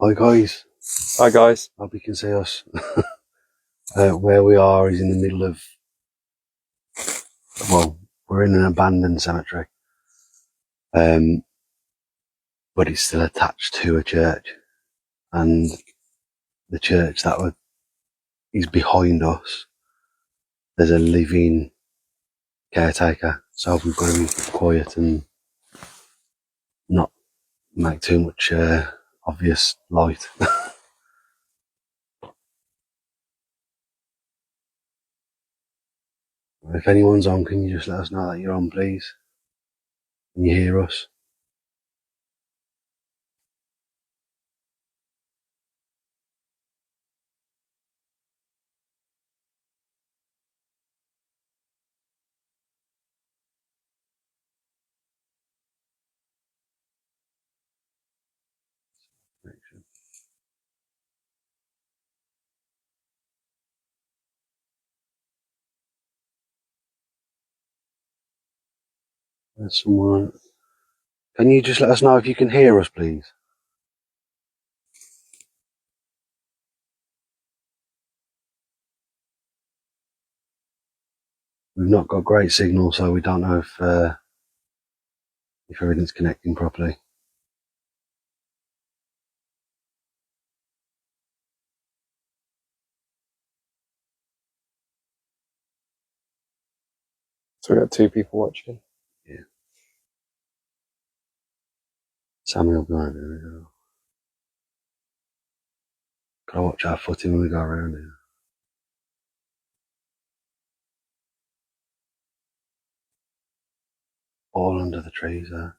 Hi guys. Hi guys. Hope you can see us. Where we are is in the middle of, well, we're in an abandoned cemetery. But it's still attached to a church. And the church that is behind us, there's a living caretaker. So we've got to be quiet and not make too much obvious light. If anyone's on, can you just let us know that you're on, please? Can you hear us? There's someone. Can you just let us know if you can hear us, please? We've not got great signal, so we don't know if everything's connecting properly. So we've got two people watching. Yeah. Samuel behind me. Gotta watch our footing when we go around here. All under the trees there.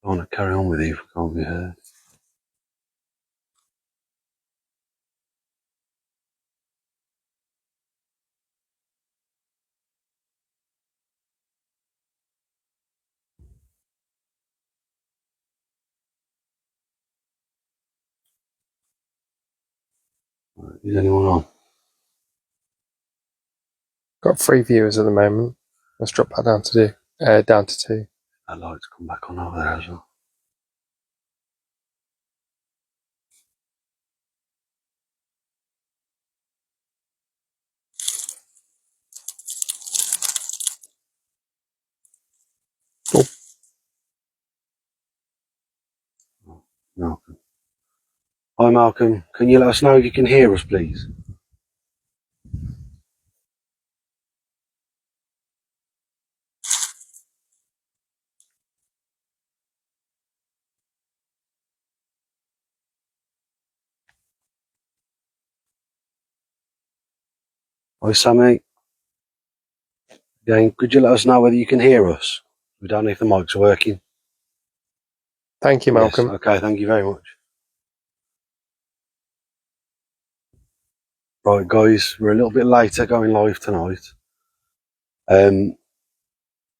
I want to carry on with you if we can't be heard. Right, is anyone on? Got 3 viewers at the moment. Let's drop that down to 2. That light's come back on over there as well. Oh, Malcolm. Hi Malcolm, can you let us know if you can hear us, please? Hi Sammy. Again, could you let us know whether you can hear us? We don't know if the mics are working. Thank you, Malcolm. Yes, okay, thank you very much. Right guys, we're a little bit later going live tonight.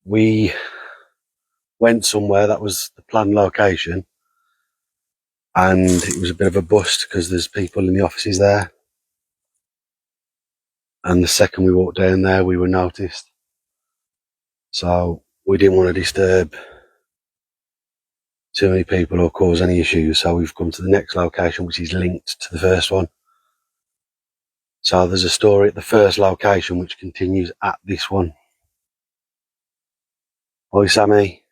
We went somewhere that was the planned location and it was a bit of a bust because there's people in the offices there. And the second we walked down there, we were noticed. So we didn't want to disturb too many people or cause any issues. So we've come to the next location, which is linked to the first one. So there's a story at the first location, which continues at this one. Hi, Sammy.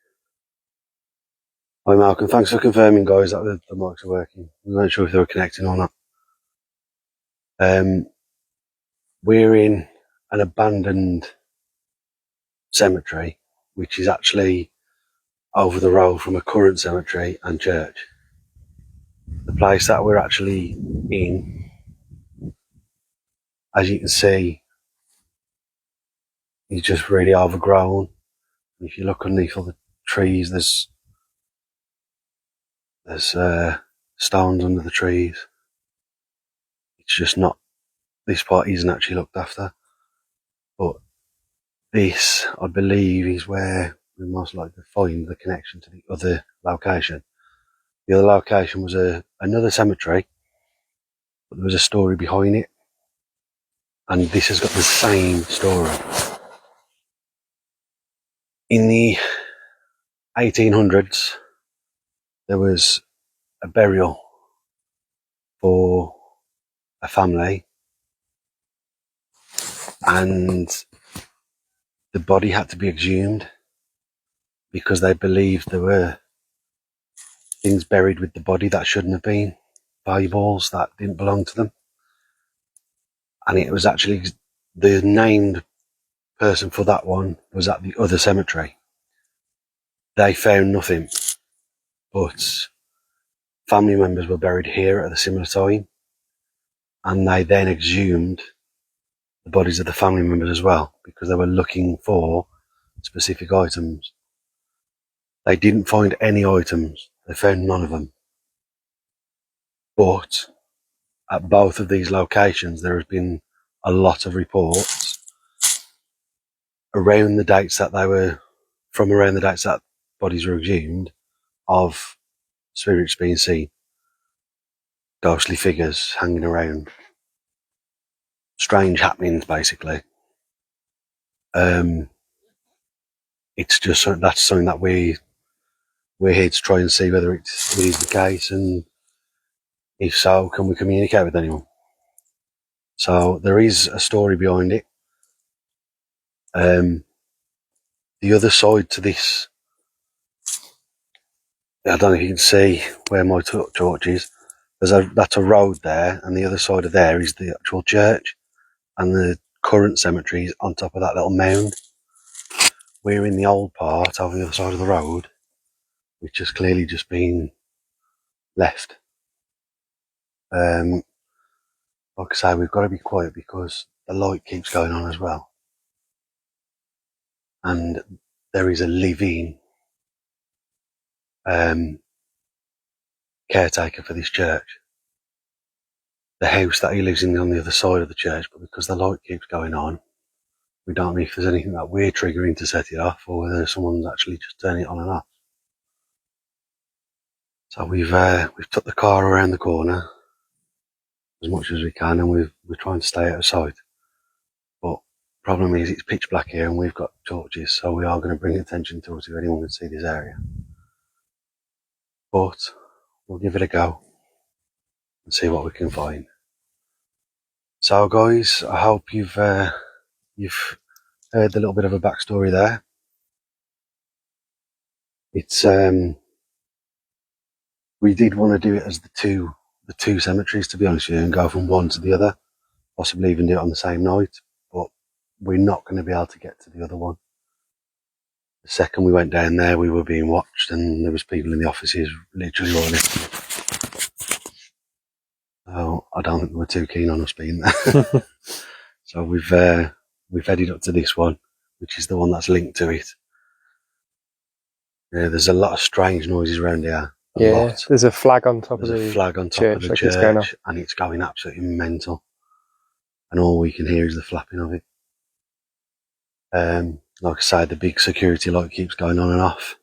Hi, Malcolm. Thanks for confirming, guys, that the mics are working. We weren't sure if they were connecting or not. We're in an abandoned cemetery, which is actually over the road from a current cemetery and church. The place that we're actually in, as you can see, is just really overgrown. If you look underneath all the trees, there's stones under the trees. It's just not, this part isn't actually looked after. But this, I believe, is where we most likely find the connection to the other location. The other location was another cemetery, but there was a story behind it. And this has got the same story. In the 1800s, there was a burial for a family, and the body had to be exhumed because they believed there were things buried with the body that shouldn't have been, valuables that didn't belong to them. And it was actually the named person for that one was at the other cemetery. They found nothing, but family members were buried here at a similar time, and they then exhumed the bodies of the family members as well because they were looking for specific items. They didn't find any items. They found none of them. But at both of these locations, there has been a lot of reports around the dates that bodies were exhumed of spirits being seen, ghostly figures hanging around, strange happenings, basically. It's just that's something that we're here to try and see whether it is the case, and if so, can we communicate with anyone? So there is a story behind it. The other side to this, I don't know if you can see where my torch is. That's a road there, and the other side of there is the actual church, and the current cemetery is on top of that little mound. We're in the old part over the other side of the road, which has clearly just been left. Like I say, we've got to be quiet because the light keeps going on as well. And there is a living caretaker for this church. The house that he lives in on the other side of the church, but because the light keeps going on, we don't know if there's anything that we're triggering to set it off or whether someone's actually just turning it on and off. So we've took the car around the corner as much as we can, and we're trying to stay out of sight. But problem is it's pitch black here and we've got torches, so we are going to bring attention to it if anyone can see this area. But we'll give it a go and see what we can find. So guys, I hope you've heard a little bit of a backstory there. It's we did want to do it as the two cemeteries, to be honest with you, and go from one to the other, possibly even do it on the same night, but we're not going to be able to get to the other one. The second we went down there, we were being watched, and there was people in the offices literally all listening. So I don't think they were too keen on us being there. So we've headed up to this one, which is the one that's linked to it. Yeah, there's a lot of strange noises around here. There's a flag on top of the church, and it's going absolutely mental. And all we can hear is the flapping of it. Like I say, the big security light keeps going on and off.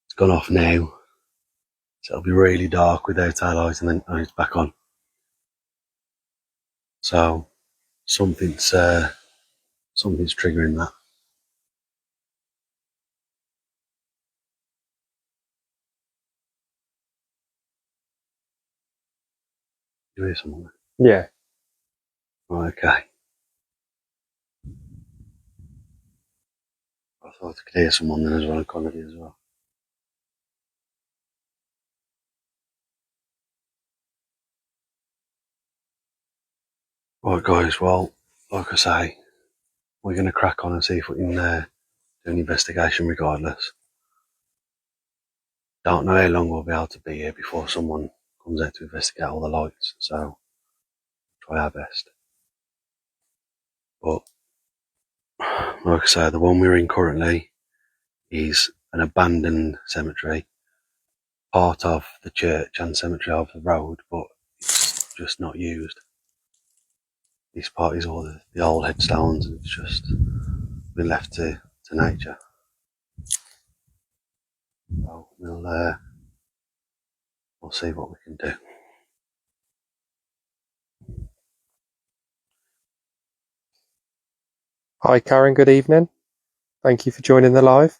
It's gone off now, so it'll be really dark without our light, and then it's back on. So something's triggering that. You hear someone? Yeah. Okay. I thought I could hear someone then as well, and Connery as well. Right guys, well, like I say, we're going to crack on and see if we can do an investigation regardless. Don't know how long we'll be able to be here before someone comes out to investigate all the lights, so try our best. But like I say, the one we're in currently is an abandoned cemetery. part of the church and cemetery of the road, but it's just not used. This part is all the old headstones, and it's just been left to nature. So we'll see what we can do. Hi, Karen. Good evening. Thank you for joining the live.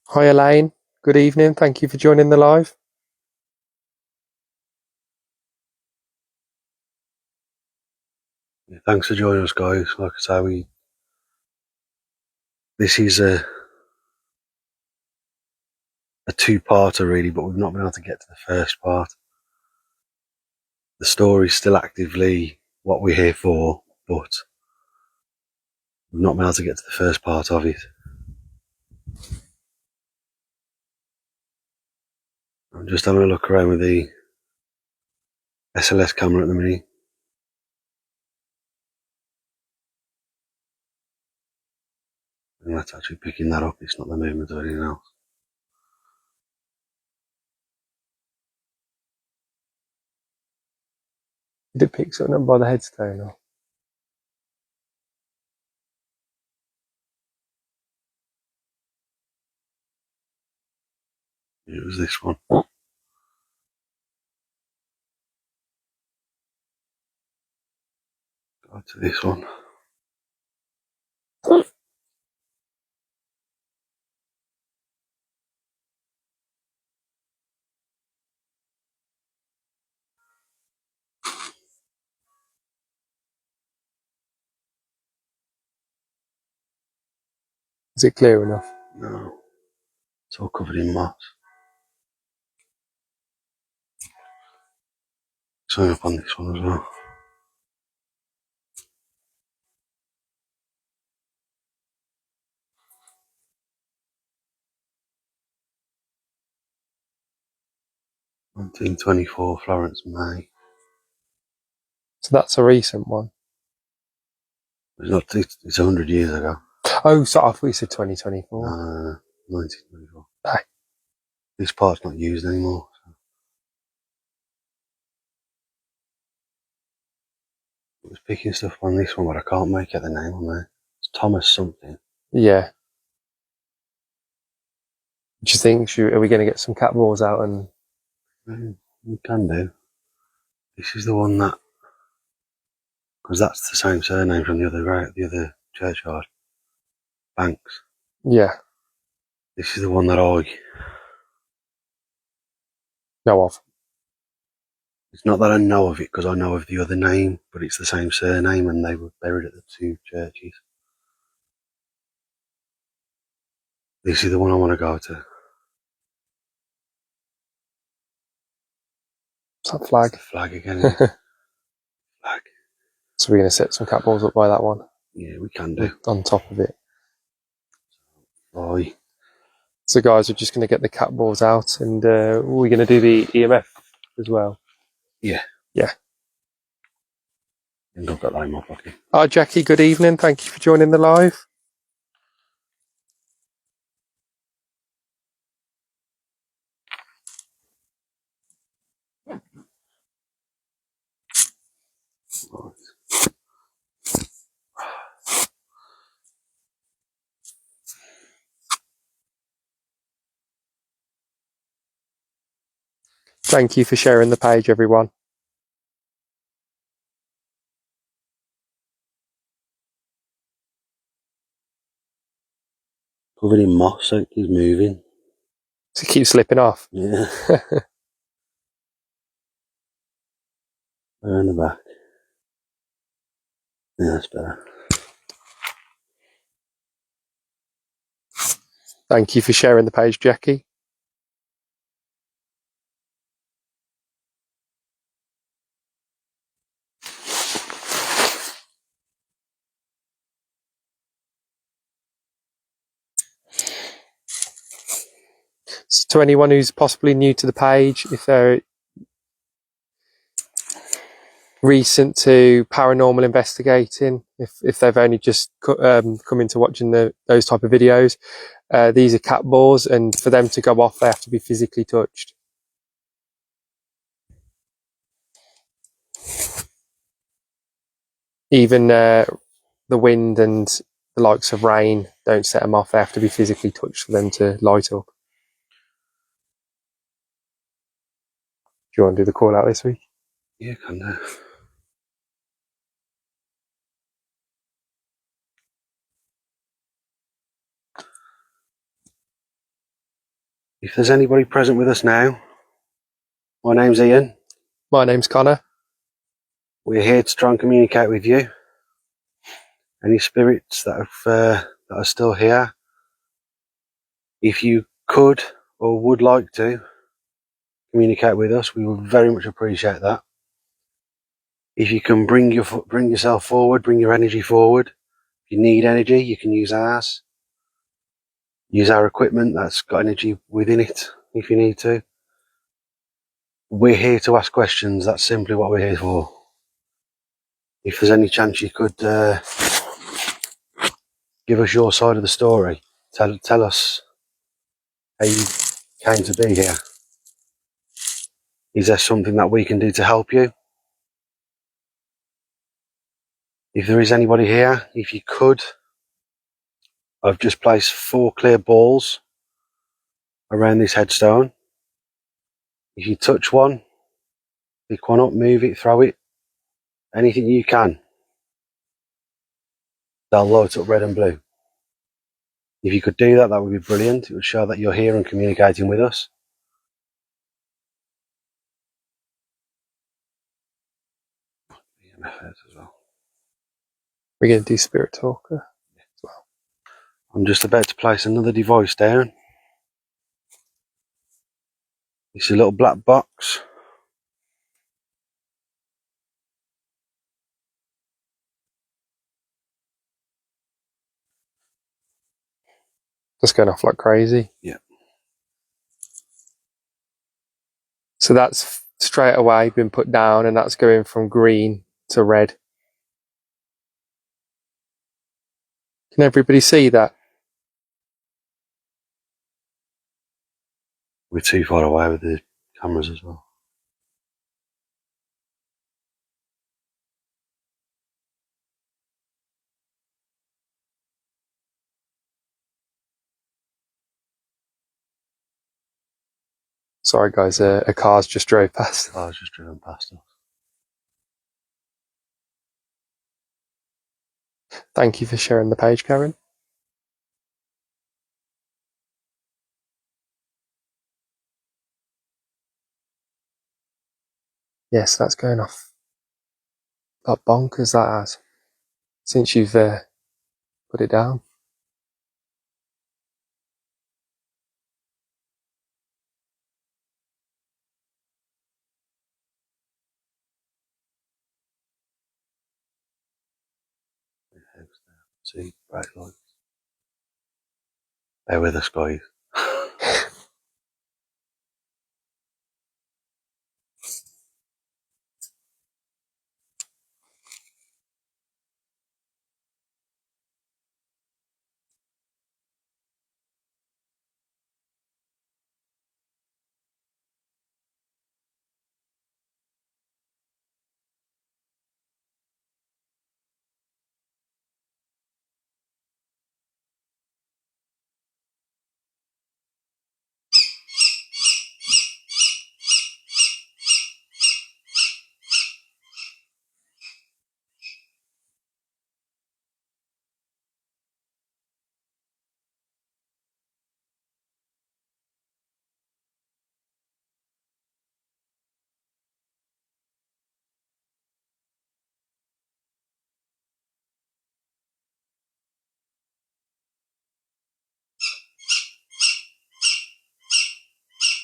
Hi, Elaine. Good evening. Thank you for joining the live. Yeah, thanks for joining us, guys. Like I say, this is a two-parter really, but we've not been able to get to the first part. The story's still actively what we're here for, but we've not been able to get to the first part of it. I'm just having a look around with the SLS camera at the minute. And that's actually picking that up, it's not the movement of anything else. Did it pick something up by the headstone? Or? It was this one. Go to this one. Is it clear enough? No, it's all covered in moss. Sign up on this one as well. (1924) Florence, May. So that's a recent one. It's 100 years ago. Oh, so I thought you said 2024. 1924. Aye. This part's not used anymore. So. It was picking stuff on this one, but I can't make out the name on there. It's Thomas something. Yeah. Do you think, are we going to get some cat balls out and... We can do. This is the one that, because that's the same surname from the other churchyard, Banks. Yeah. This is the one that I know of. It's not that I know of it because I know of the other name, but it's the same surname, and they were buried at the two churches. This is the one I want to go to. Is that flag? It's the flag again. Isn't it? Flag. So we're going to set some cat balls up by that one. Yeah, we can do. On top of it. Aye. So guys, we're just going to get the cat balls out, and we're going to do the EMF as well. Yeah. Yeah. And I've got that in my pocket. Hi Jackie, good evening. Thank you for joining the live. Right. Thank you for sharing the page, everyone. Covered in moss, so it keeps moving. So it keeps slipping off. Yeah. Around the back. Yeah, that's better. Thank you for sharing the page, Jackie. So to anyone who's possibly new to the page, if they're recent to paranormal investigating, if they've only just come into watching those type of videos, these are cat balls, and for them to go off, they have to be physically touched. Even the wind and the likes of rain don't set them off. They have to be physically touched for them to light up. Do you want to do the call out this week? Yeah, can do. If there's anybody present with us now, my name's Ian. My name's Connor. We're here to try and communicate with you. Any spirits that are still here, if you could or would like to communicate with us, we would very much appreciate that. If you can bring yourself forward, bring your energy forward. If you need energy, you can use ours. Use our equipment that's got energy within it if you need to. We're here to ask questions. That's simply what we're here for. If there's any chance you could give us your side of the story, tell us how you came to be here. Is there something that we can do to help you? If there is anybody here, if you could, I've just placed 4 clear balls around this headstone. If you touch one, pick one up, move it, throw it, anything you can, they'll light up red and blue. If you could do that, that would be brilliant. It would show that you're here and communicating with us. As well. We're going to do Spirit Talker as well. I'm just about to place another device down. It's a little black box. Just going off like crazy. Yeah. So that's straight away been put down, and that's going from green to red. Can everybody see that? We're too far away with the cameras as well. Sorry guys, a car's just drove past. I was just driven past us. Thank you for sharing the page, Karen. Yes, that's going off about bonkers, that has, since you've put it down. See, bright lights. Bear with us, guys.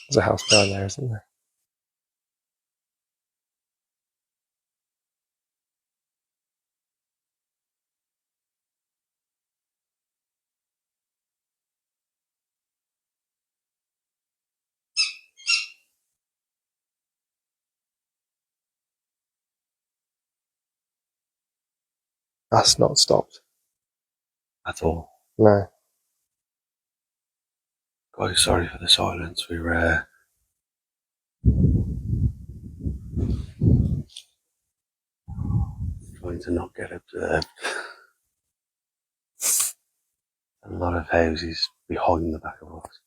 There's a house behind there, isn't there? That's not stopped. at all. No. Guys, sorry for the silence. We were trying to not get observed. A lot of houses behind the back of us,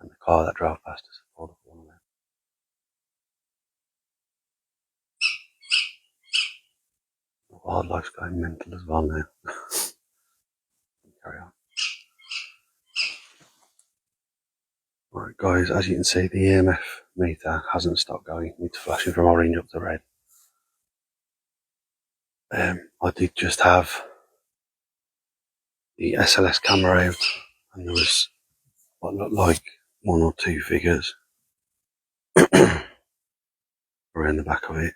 and the car that drove past us had pulled up one of them. The wildlife's going mental as well now. Carry on. Right, guys, as you can see, the EMF meter hasn't stopped going. It's flashing from orange up to red. I did just have the SLS camera out, and there was what looked like one or two figures around the back of it.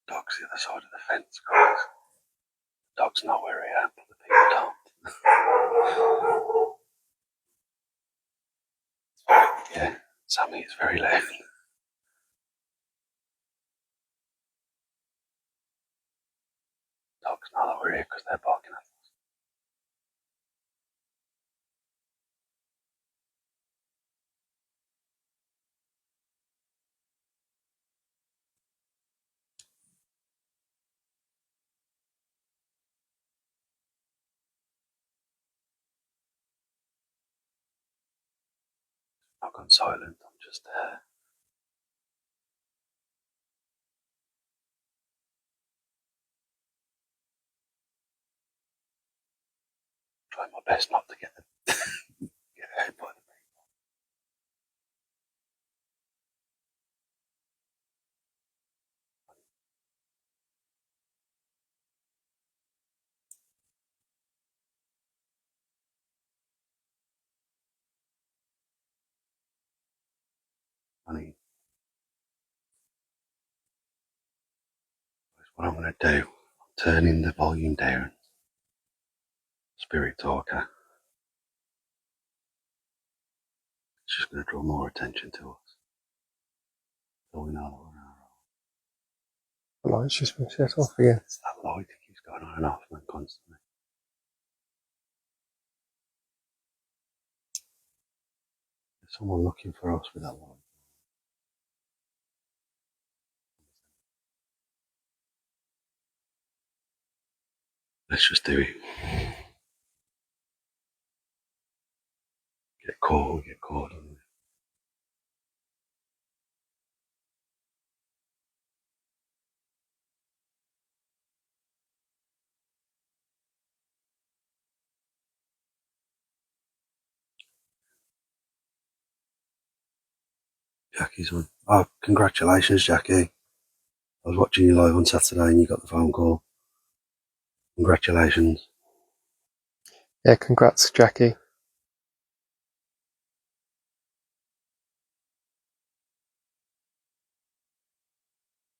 Dog's the other side of the fence, guys. Dog's know where I am, but the people don't. Yeah, Sammy is very loud. Dogs know that we're here because they're barking at us. I've gone silent. I'm just trying my best not to get hurt by the people. I mean, what I'm going to do, I'm turning the volume down. Spirit talker. It's just going to draw more attention to us. So we know that we're on our own. The light's just been set off again. It's that light that keeps going on and off, man, constantly. There's someone looking for us with that light. Let's just do it. Get caught, we get caught, don't we? Jackie's on. Oh, congratulations, Jackie. I was watching you live on Saturday and you got the phone call. Congratulations. Yeah, congrats, Jackie.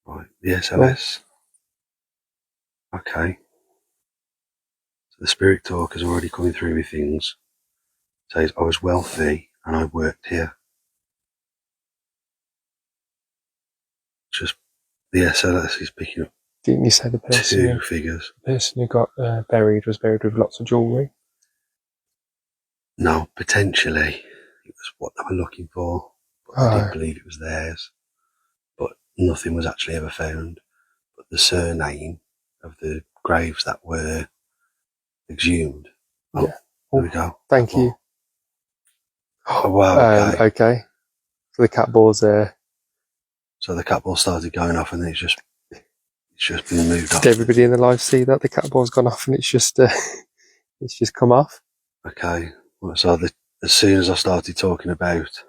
Right, the SLS. Okay. So the spirit talk is already coming through with things. It says, I was wealthy and I worked here. Just the SLS is picking up Didn't you say the two figures? The person who got buried was buried with lots of jewellery? No, potentially. It was what they were looking for. But they didn't believe it was theirs. But nothing was actually ever found. But the surname of the graves that were exhumed. Oh, yeah. There we go. Thank you. Oh, wow, okay. Okay. So the cat balls there. So the cat ball started going off and then it's just been moved off. Did everybody in the live see that the cat ball's gone off and it's just come off? Okay. Well, so as soon as I started talking about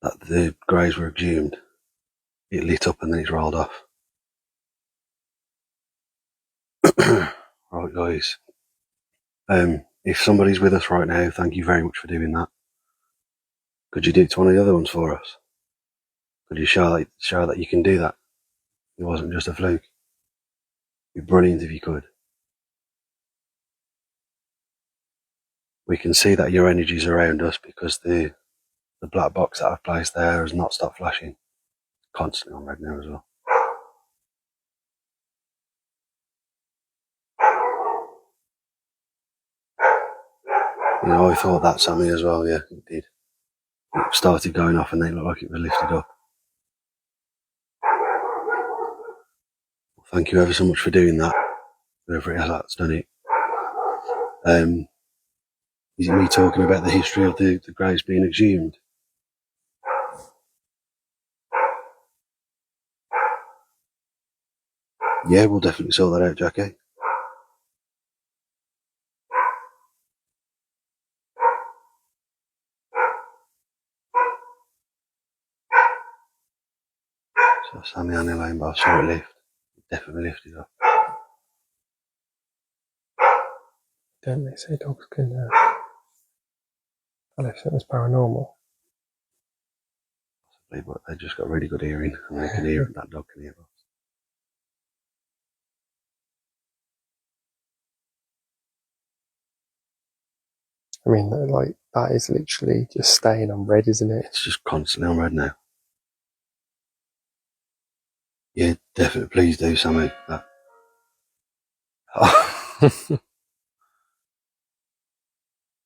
that the graves were exhumed, it lit up and then it's rolled off. Right, guys. If somebody's with us right now, thank you very much for doing that. Could you do it to one of the other ones for us? Could you show that you can do that? It wasn't just a fluke. It'd be brilliant if you could. We can see that your energy's around us because the black box that I've placed there has not stopped flashing. Constantly on red now as well. You know, I thought that, Sammy, as well. Yeah, it did. It started going off and then it looked like it was lifted up. Well, thank you ever so much for doing that. Whoever it is that's done it. Is it me talking about the history of the graves being exhumed? Yeah, we'll definitely sort that out, Jackie. So Sammy and Elaine both saw it lift. It definitely lifted up. Don't they say dogs can tell if something's paranormal? Possibly, but they just got really good hearing and they can hear it. That dog can hear us. I mean, like, that is literally just staying on red, isn't it? It's just constantly on red now. Yeah, definitely. Please do, Sammy. That.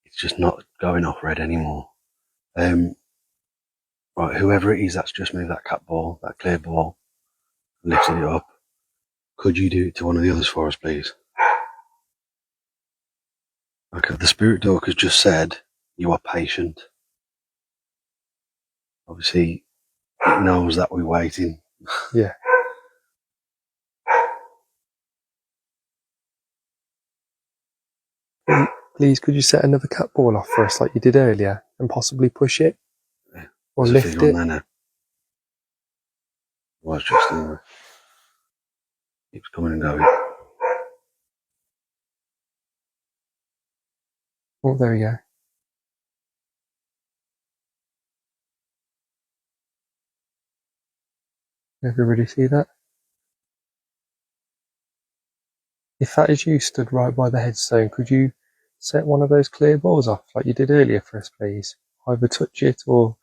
It's just not going off red anymore. Right, whoever it is that's just moved that cat ball, that clear ball, lifted it up, could you do it to one of the others for us, please? Okay, the spirit dog has just said you are patient. Obviously, it knows that we're waiting. Yeah. Please, could you set another cat ball off for us like you did earlier and possibly push it? Yeah, or there's lift a figure it? on there now. Was just in there. Keeps coming and going. Oh, there we go. Everybody see that? If that is you stood right by the headstone, could you set one of those clear balls off like you did earlier for us, please? Either touch it or,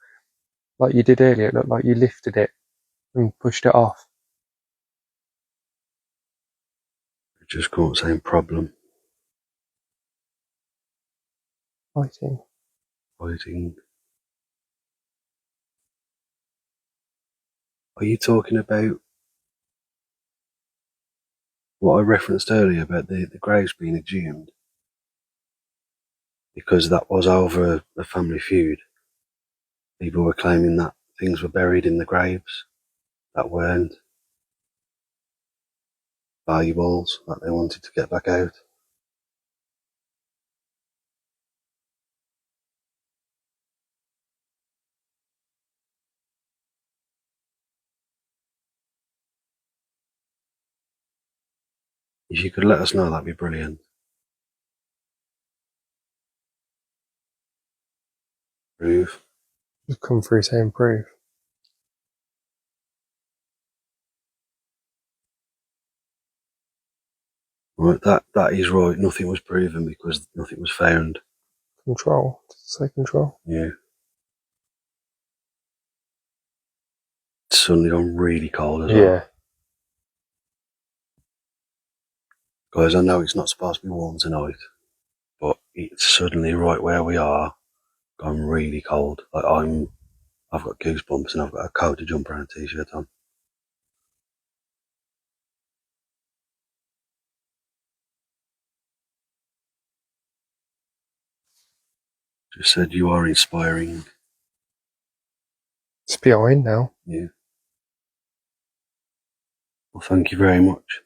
like you did earlier, it looked like you lifted it and pushed it off. It just caught saying problem. Fighting. Fighting. Are you talking about what I referenced earlier about the graves being exhumed? Because that was over a family feud. People were claiming that things were buried in the graves that weren't valuables that they wanted to get back out. If you could let us know, that'd be brilliant. Proof. Just come through saying proof. Right, that is right. Nothing was proven because nothing was found. Control. Did it say control? Yeah. It's suddenly gone really cold as well. Yeah. Guys, I know it's not supposed to be warm tonight, but it's suddenly right where we are gone really cold. Like I've got goosebumps and I've got a coat, a jumper and a t-shirt on. Just said you are inspiring. It's behind now. Yeah. Well, thank you very much.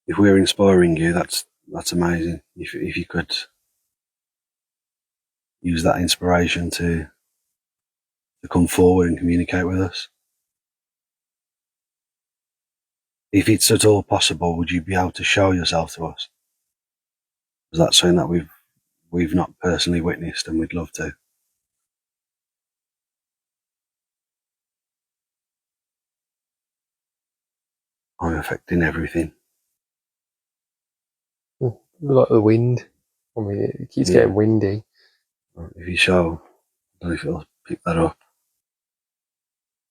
If we're inspiring you, that's amazing. If you could use that inspiration to to come forward and communicate with us. If it's at all possible, would you be able to show yourself to us? Is that something that we've not personally witnessed and we'd love to? I'm affecting everything. Like the wind. I mean, it keeps getting windy. If you show, I don't know if it'll pick that up.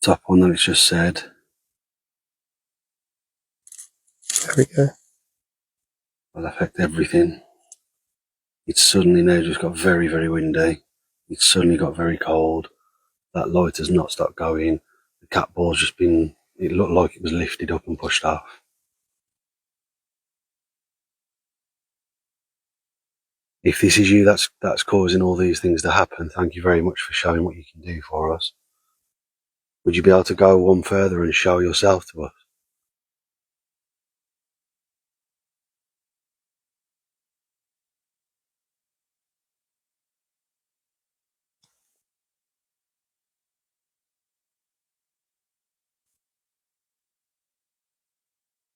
Top one that it's just said. There we go. Will affect everything. It's suddenly now just got very, very windy. It's suddenly got very cold. That light has not stopped going. The cat ball's just been, it looked like it was lifted up and pushed off. If this is you that's causing all these things to happen, thank you very much for showing what you can do for us. Would you be able to go one further and show yourself to us?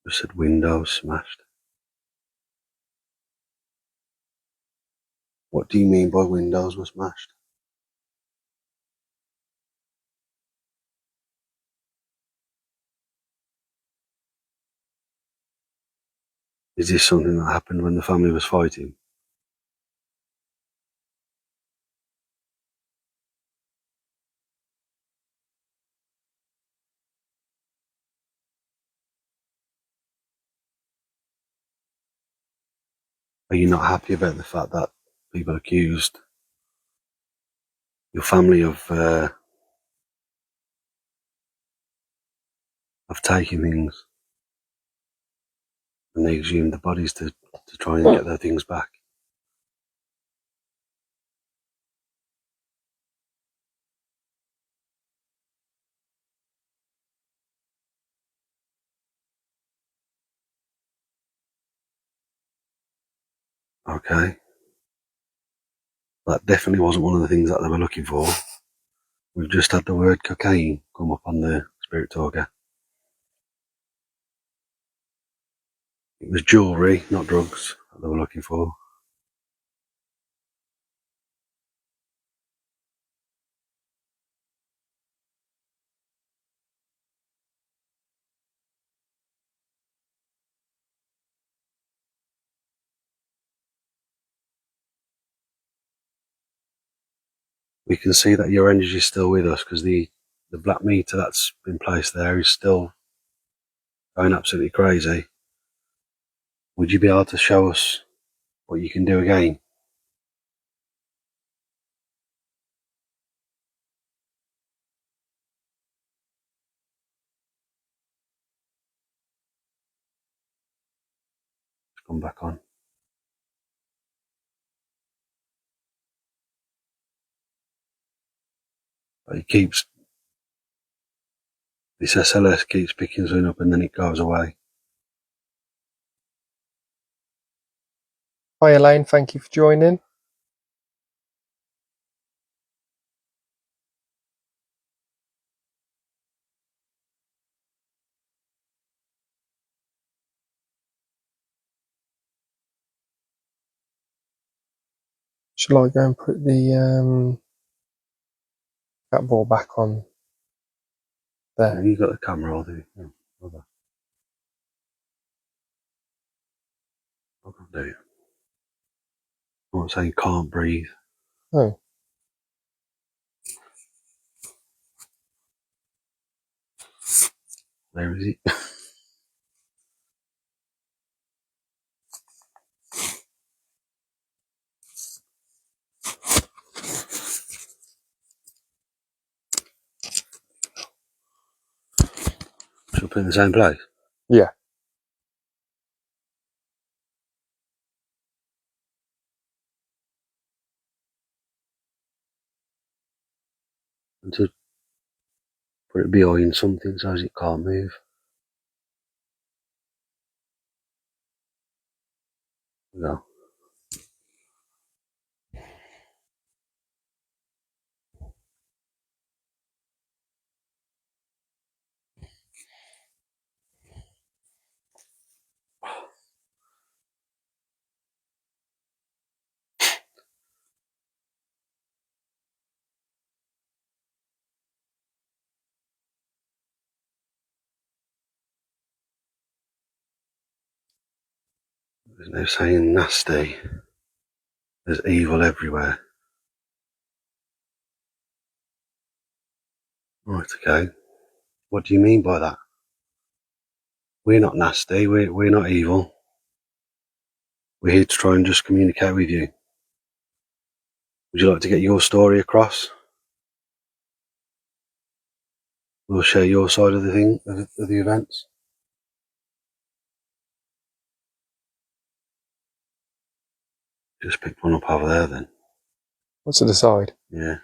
Just said windows smashed. What do you mean by windows were smashed? Is this something that happened when the family was fighting? Are you not happy about the fact that people accused your family of taking things and they exhumed the bodies to try and get their things back? Okay. That definitely wasn't one of the things that they were looking for. We've just had the word cocaine come up on the spirit talker. It was jewellery, not drugs, that they were looking for. We can see that your energy is still with us because the black meter that's been placed there is still going absolutely crazy. Would you be able to show us what you can do again? Come back on. But it keeps, this SLS keeps picking something up and then it goes away. Hi Elaine, thank you for joining. Shall I go and put the cat ball back on there? Have you got the camera, or do you? No, hold on. I can't do it. I'm saying can't breathe. Oh, There is it. Should I put it in the same place? yeah. And to put it behind something so as it can't move. No. There's no saying nasty. There's evil everywhere. Right, okay. What do you mean by that? We're not nasty, we're not evil. We're here to try and just communicate with you. Would you like to get your story across? We'll share your side of the thing, of the events. Just picked one up over there then. What's to the side? Yeah.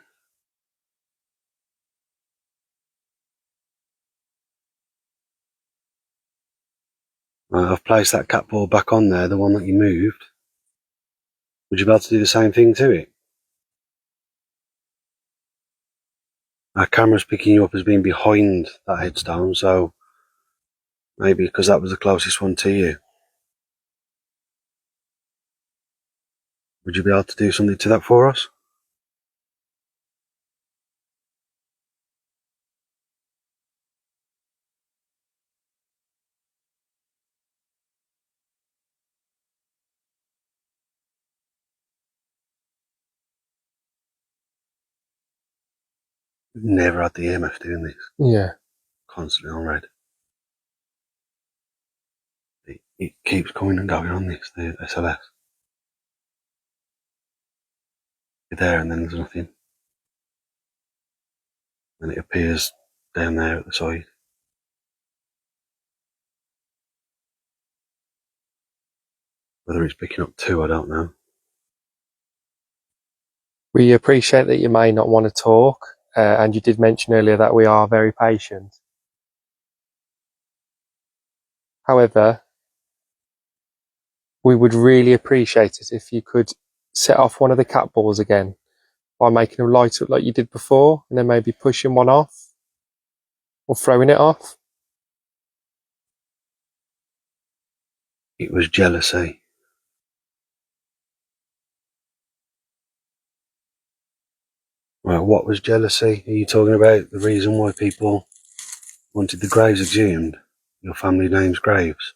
I've placed that cat ball back on there, the one that you moved. Would you be able to do the same thing to it? Our camera's picking you up as being behind that headstone, so maybe because that was the closest one to you. Would you be able to do something to that for us? We've never had the EMF doing this. Yeah. Constantly on red. It keeps coming and going on this, the SLS. You're there and then there's nothing. And it appears down there at the side. Whether it's picking up two, I don't know. We appreciate that you may not want to talk, and you did mention earlier that we are very patient. However, we would really appreciate it if you could set off one of the cat balls again by making them light up like you did before, and then maybe pushing one off or throwing it off. It was jealousy. Well, what was jealousy? Are you talking about the reason why people wanted the graves exhumed? Your family name's graves?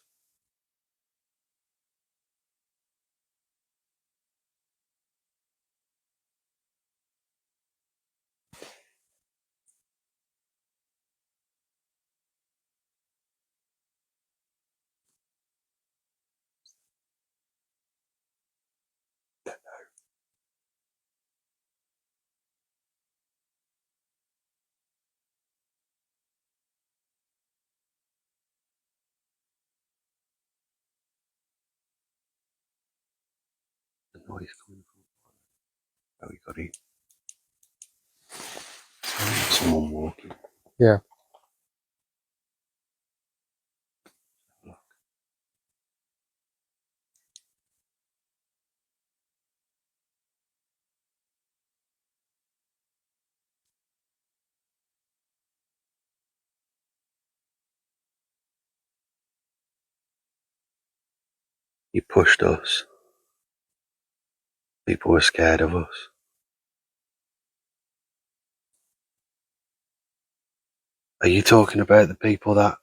The noise coming from. Oh, we got it. Someone walking. Yeah. He pushed us. People were scared of us. Are you talking about the people that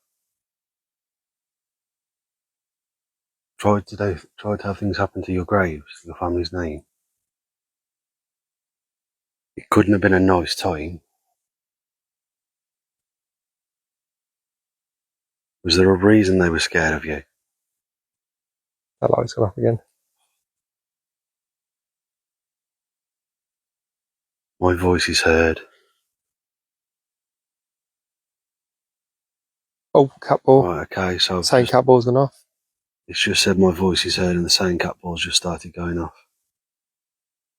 tried to have things happen to your graves, your family's name? It couldn't have been a nice time. Was there a reason they were scared of you? That light's gone off again. My voice is heard. Oh, cat ball. Right, okay, so Same cat ball's gone off. it's just said my voice is heard and the same cat balls just started going off.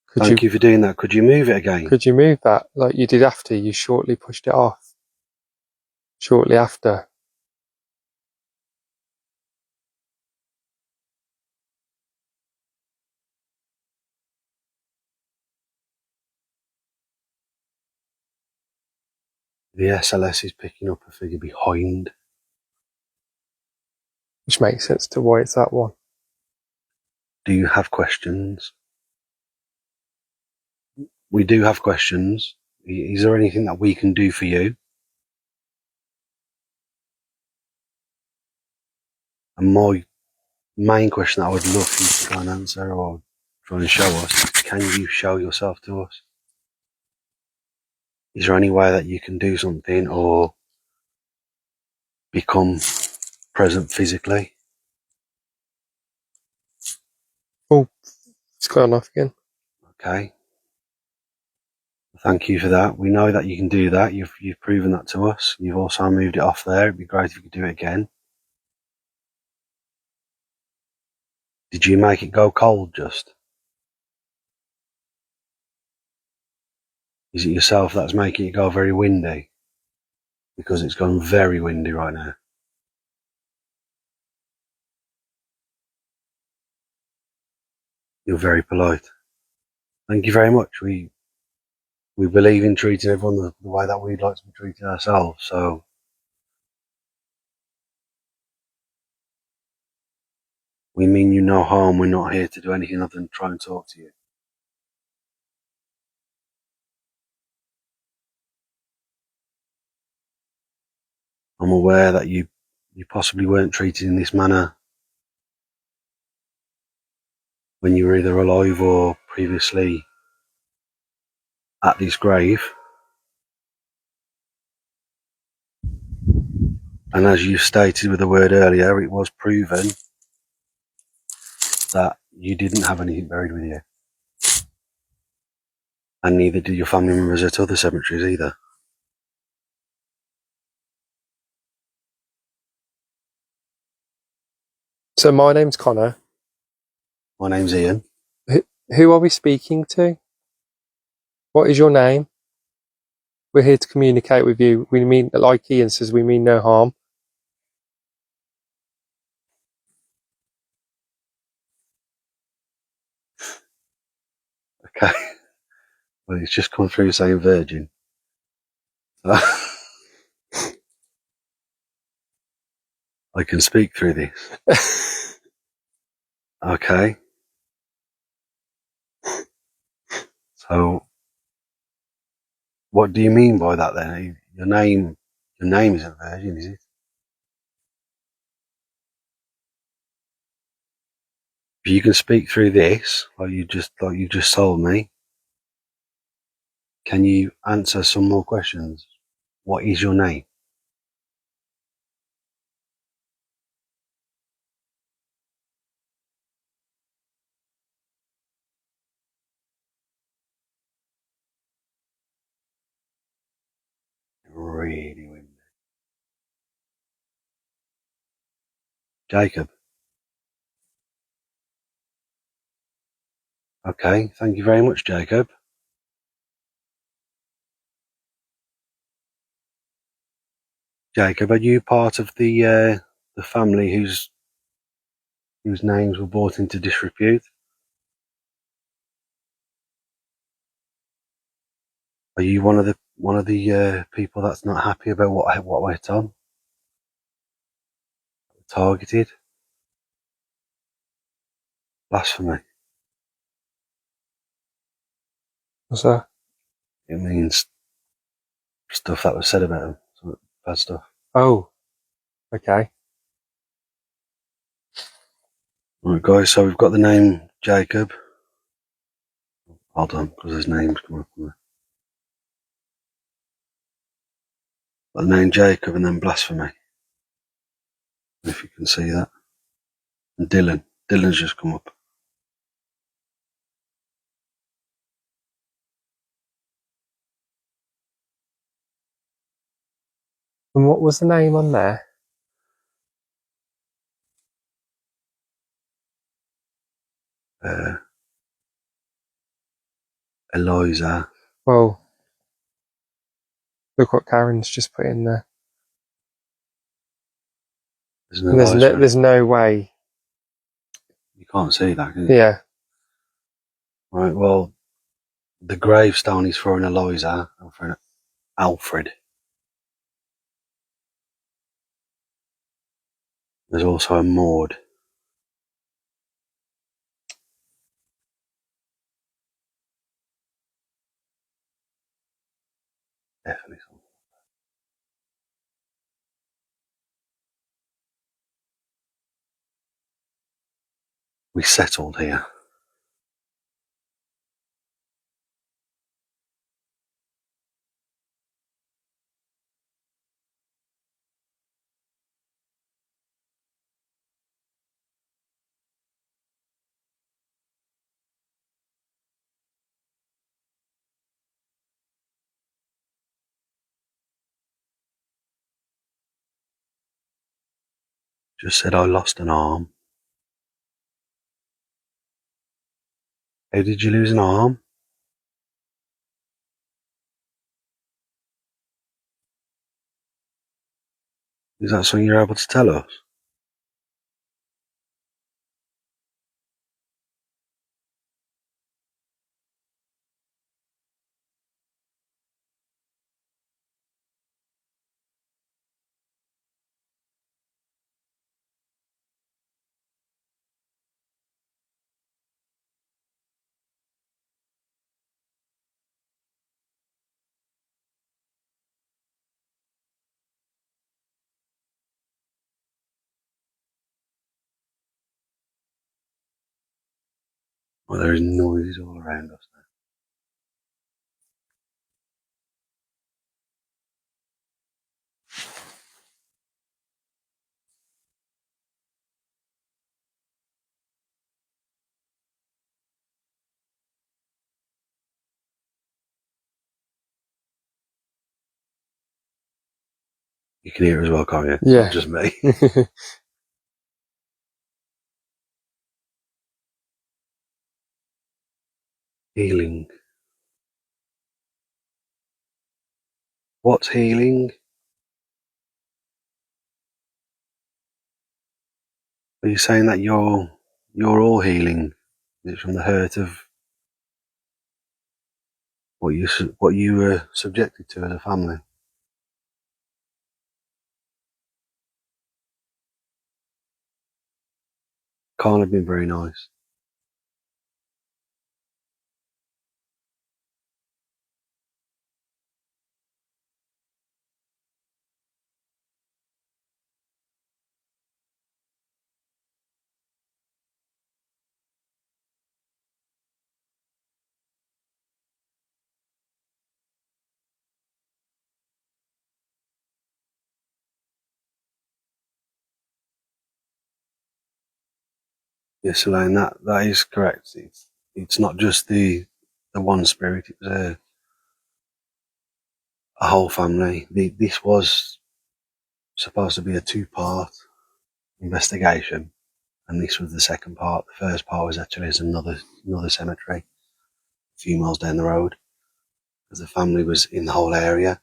Could Thank you for doing that. Could you move it again? Could you move that like you did after you shortly pushed it off? Shortly after. The SLS is picking up a figure behind. Which makes sense to why it's that one. Do you have questions? We do have questions. Is there anything that we can do for you? And main question that I would love for you to try and answer or try and show us, can you show yourself to us? Is there any way that you can do something or become present physically? Oh, it's gone off again. Okay. Thank you for that. We know that you can do that. You've proven that to us. You've also moved it off there. It'd be great if you could do it again. Did you make it go cold just? Is it yourself that's making it go very windy? Because it's gone very windy right now. You're very polite. Thank you very much. We believe in treating everyone the way that we'd like to be treated ourselves. So we mean you no harm. We're not here to do anything other than try and talk to you. I'm aware that you possibly weren't treated in this manner when you were either alive or previously at this grave. And as you stated with the word earlier, it was proven that you didn't have anything buried with you. And neither did your family members at other cemeteries either. So my name's Connor. My name's Ian. Who are we speaking to? What is your name? We're here to communicate with you. We mean, like Ian says, we mean no harm. Okay. Well, it's just come through saying virgin. I can speak through this. Okay. So, what do you mean by that then? Your name isn't virgin, is it? If you can speak through this, like you just told me, can you answer some more questions? What is your name? Really windy. Jacob. Okay, thank you very much, Jacob. Jacob, are you part of the family whose names were brought into disrepute? Are you one of the people that's not happy about what went on? Targeted? Blasphemy. What's that? It means stuff that was said about him. Some bad stuff. Oh, okay. Right, guys, so we've got the name Jacob. Hold on, because his name's come up. Got the name Jacob and then blasphemy. If you can see that. And Dylan. Dylan's just come up. And what was the name on there? Eliza. Well, look what Karen's just put in there. There's an Eliza. There's no way. You can't see that, can you? Yeah. Right, well, the gravestone is for an Eliza and for an Alfred. There's also a Maud. Definitely something. we settled here. Just said I lost an arm. How did you lose an arm? Is that something you're able to tell us? Well, there is noise all around us now. You can hear it as well, can't you? Yeah. Not just me. Healing. What's healing? Are you saying that you're all healing? Is it from the hurt of what you were subjected to as a family? Can't have been very nice. Yes, Elaine, that is correct. It's not just the one spirit. It was a whole family. This was supposed to be a two-part investigation, and this was the second part. The first part was actually another cemetery a few miles down the road, because the family was in the whole area,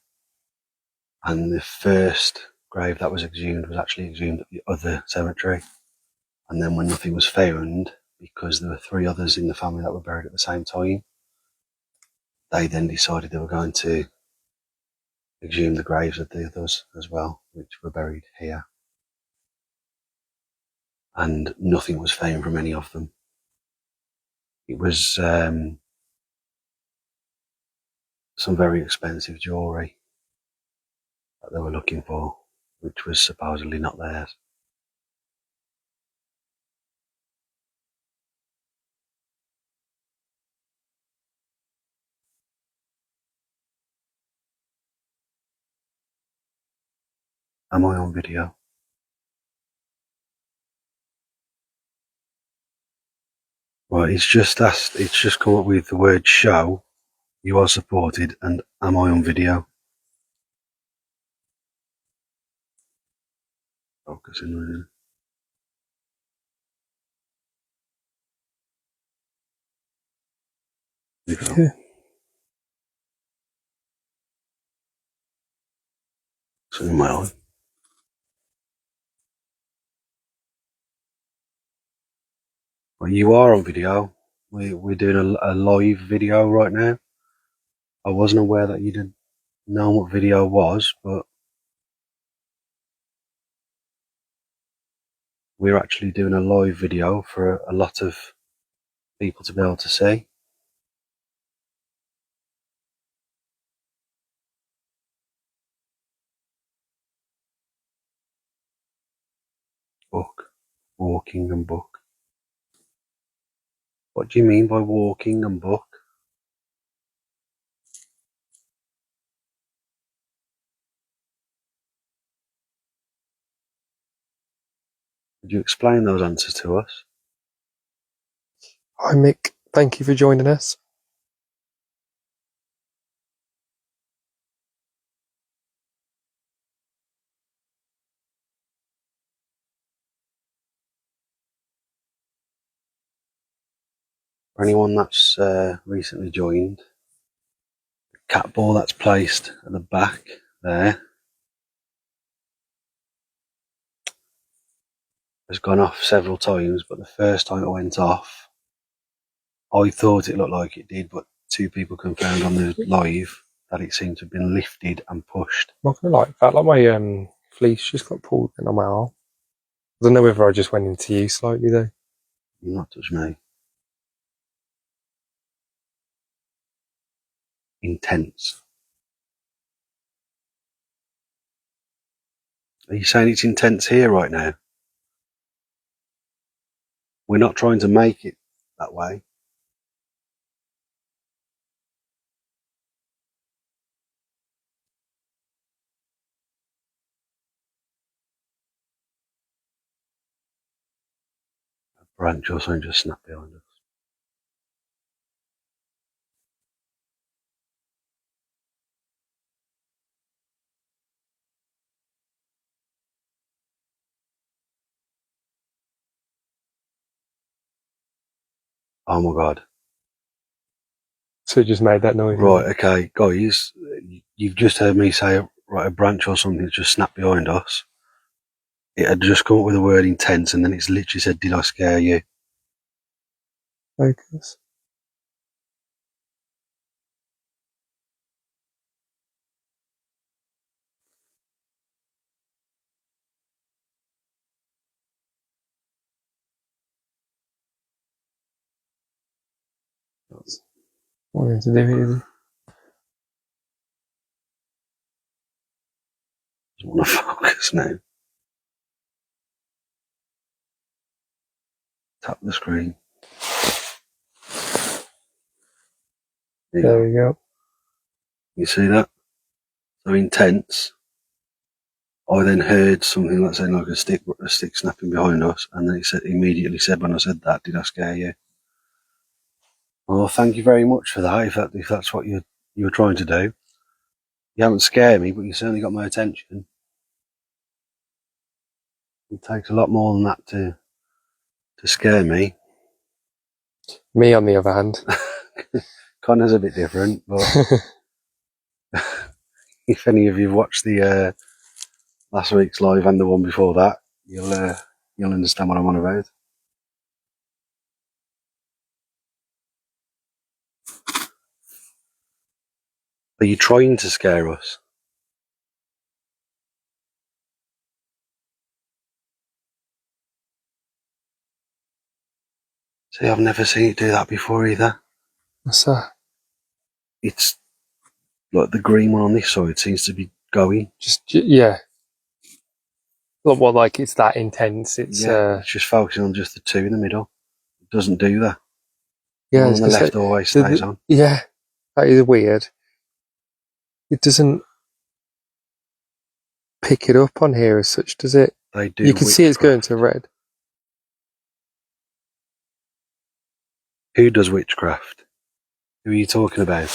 and the first grave that was exhumed was actually exhumed at the other cemetery. And then when nothing was found, because there were three others in the family that were buried at the same time, they then decided they were going to exhume the graves of the others as well, which were buried here. And nothing was found from any of them. It was some very expensive jewellery that they were looking for, which was supposedly not theirs. Am I on video? Well, it's just come up with the word show, you are supported, and am I on video? Focusing on it. Yeah. So in my eye. Well, you are on video. We're doing a live video right now. I wasn't aware that you didn't know what video was, but we're actually doing a live video for a lot of people to be able to see. Book, walking and book. What do you mean by walking and book? Could you explain those answers to us? Hi Mick, thank you for joining us. For anyone that's recently joined, the cat ball that's placed at the back there has gone off several times, but the first time it went off, I thought it looked like it did, but two people confirmed on the live that it seemed to have been lifted and pushed. I'm not gonna lie, felt like my fleece just got pulled in on my arm. I don't know whether I just went into you slightly though. You'll not touch me. Intense. Are you saying it's intense here right now? We're not trying to make it that way. A branch or something just snapped behind us. Oh my god. So it just made that noise. Right, okay, guys, you've just heard me say, right, a branch or something just snapped behind us. It had just come up with the word intense, and then it's literally said, "Did I scare you?" Focus. What am I to do here? I want to focus now. Tap the screen. There we go. You see that? So intense. I then heard something like saying like a stick snapping behind us, and then it immediately said when I said that, "Did I scare you?" Well, thank you very much for that. If that's what you were trying to do, you haven't scared me, but you certainly got my attention. It takes a lot more than that to scare me. Me on the other hand. Connor's a bit different, but if any of you watched the last week's live and the one before that, you'll understand what I'm on about. Are you trying to scare us? See, I've never seen it do that before either. What's that? It's like the green one on this side seems to be going. Yeah. Look, well, like it's that intense. It's it's just focusing on just the two in the middle. It doesn't do that. yeah. The one on the left always stays on. Yeah, that is weird. It doesn't pick it up on here as such, does it? They do. You can see it's going to red. Who does witchcraft? Who are you talking about?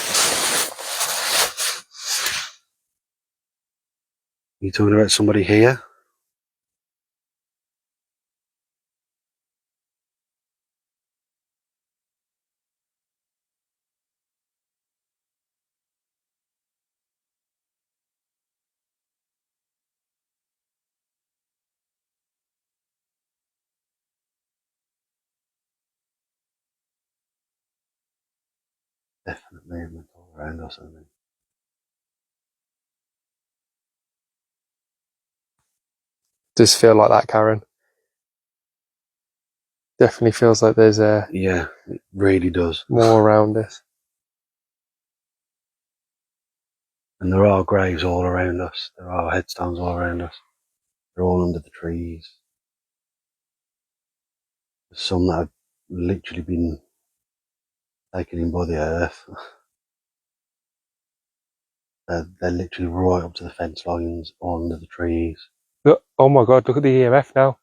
Are you talking about somebody here? Definitely movement all around us, I think. Does feel like that, Karen. Definitely feels like there's Yeah, it really does. more around us. And there are graves all around us. There are headstones all around us. They're all under the trees. There's some that have literally been taken in by the earth. They're literally right up to the fence lines, all under the trees. Look, oh my God, look at the EMF now.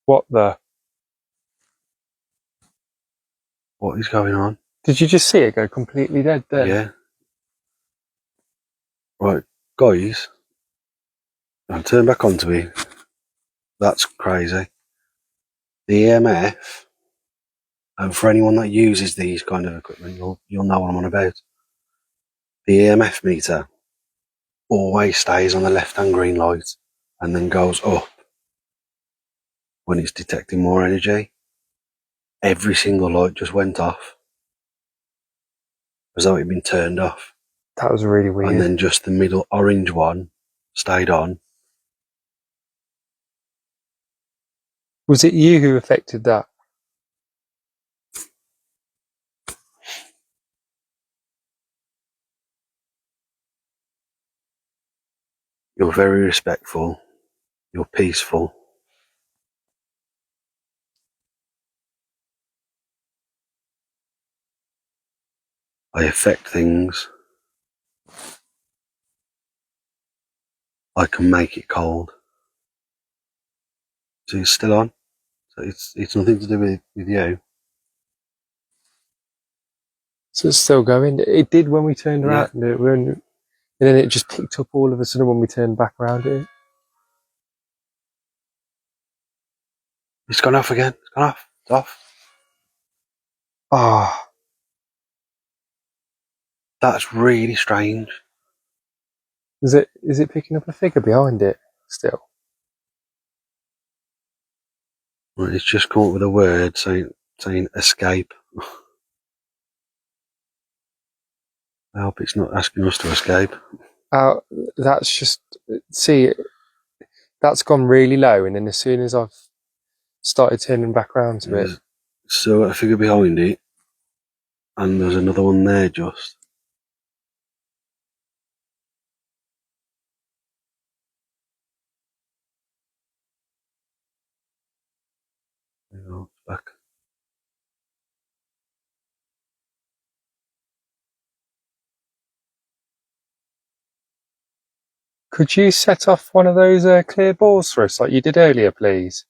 What the? What is going on? Did you just see it go completely dead then? Yeah. Right, guys. I'll turn back onto it. That's crazy. The EMF, and for anyone that uses these kind of equipment, you'll know what I'm on about. The EMF meter always stays on the left-hand green light and then goes up when it's detecting more energy. Every single light just went off, as though it had been turned off. That was really weird. And then just the middle orange one stayed on. Was it you who affected that? You're very respectful. You're peaceful. I affect things. I can make it cold. So it's still on. So it's nothing to do with you. So it's still going. It did when we turned around. And then it just picked up all of a sudden when we turned back around it. It's gone off again. It's gone off. It's off. Ah. Oh. That's really strange. Is it picking up a figure behind it still? Well, it's just come up with a word saying escape. I hope it's not asking us to escape. That's just, see, that's gone really low, and then as soon as I've started turning back around to it. So a figure behind it, and there's another one there just. There you go, it's back. Could you set off one of those clear balls for us like you did earlier, please?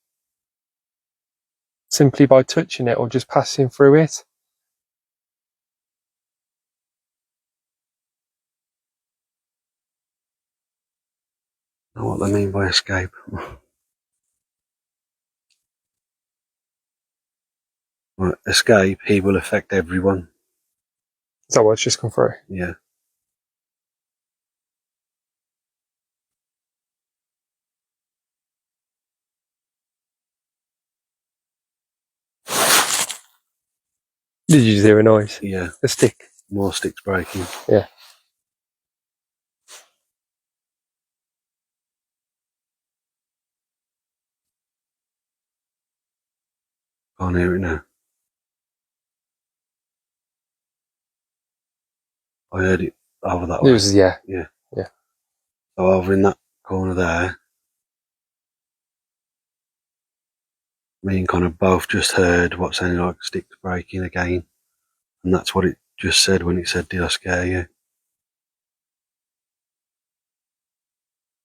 Simply by touching it or just passing through it? I know what they mean by escape. Right, escape, he will affect everyone. Is that what's just come through? Yeah. Did you hear a noise? Yeah. A stick? More sticks breaking. Yeah. Can't hear it now. I heard it over that way. It was, yeah. Yeah. Yeah. So over in that corner there, me and Connor both just heard what sounded like sticks breaking again. And that's what it just said when it said, "Did I scare you?"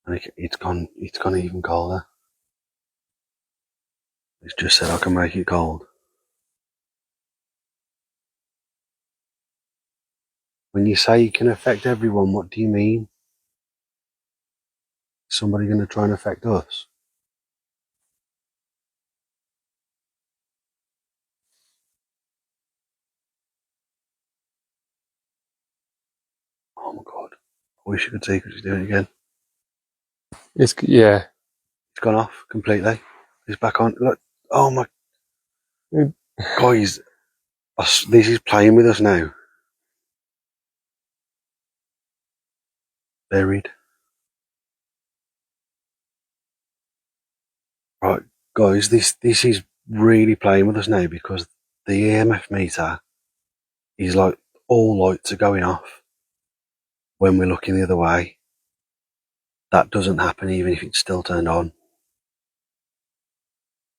And it's gone even colder. It's just said, "I can make it cold." When you say you can affect everyone, what do you mean? Is somebody going to try and affect us? Oh my God. I wish you could see because he's doing it again. Yeah. It's gone off completely. It's back on. Look. Oh my. Guys, this is playing with us now. Buried. Right, guys, this is really playing with us now because the EMF meter is like all lights are going off when we're looking the other way. That doesn't happen even if it's still turned on.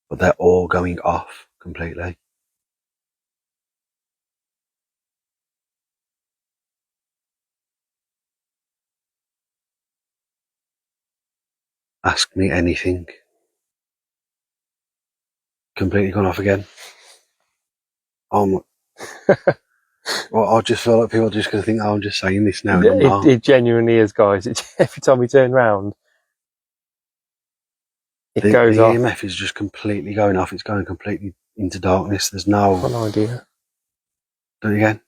But they're all going off completely. Ask me anything. Completely gone off again. Well, I just feel like people are just going to think, oh, I'm just saying this now, and I'm not. It genuinely is, guys. Every time we turn round, it goes The off. EMF is just completely going off. It's going completely into darkness. There's no... Got no idea. Do it again.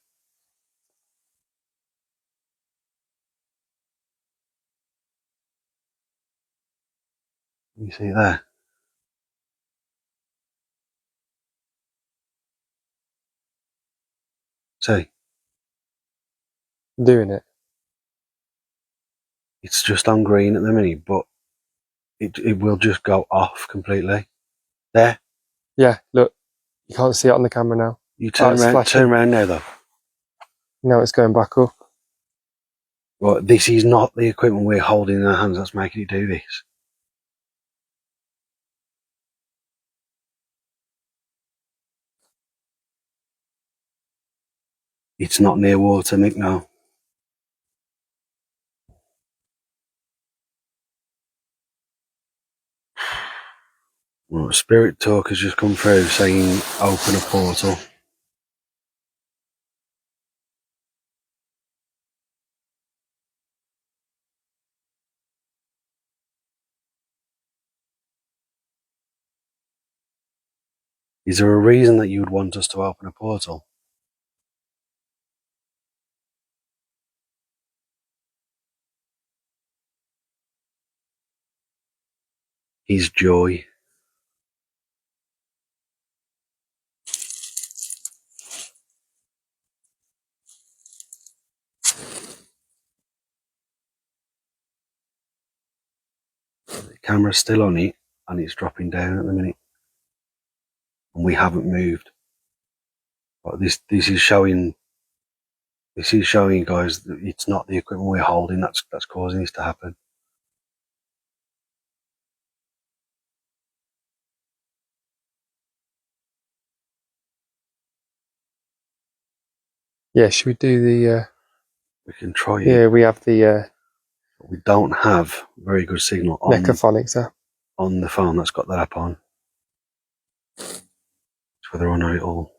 You see it there? See? Doing it. It's just on green at the minute, but it will just go off completely. There. Yeah, look. You can't see it on the camera now. You turn around now though. Now it's going back up. Well, this is not the equipment we're holding in our hands that's making it do this. It's not near water, Mick, no. Well, Spirit Talk has just come through saying open a portal. Is there a reason that you would want us to open a portal? His joy. The camera's still on it and it's dropping down at the minute. And we haven't moved. But this is showing guys that it's not the equipment we're holding that's causing this to happen. Yeah, should we do the... We can try it. Yeah, we have the... We don't have very good signal on Mechaphonics app. On the phone that's got that app on. It's whether or not it'll...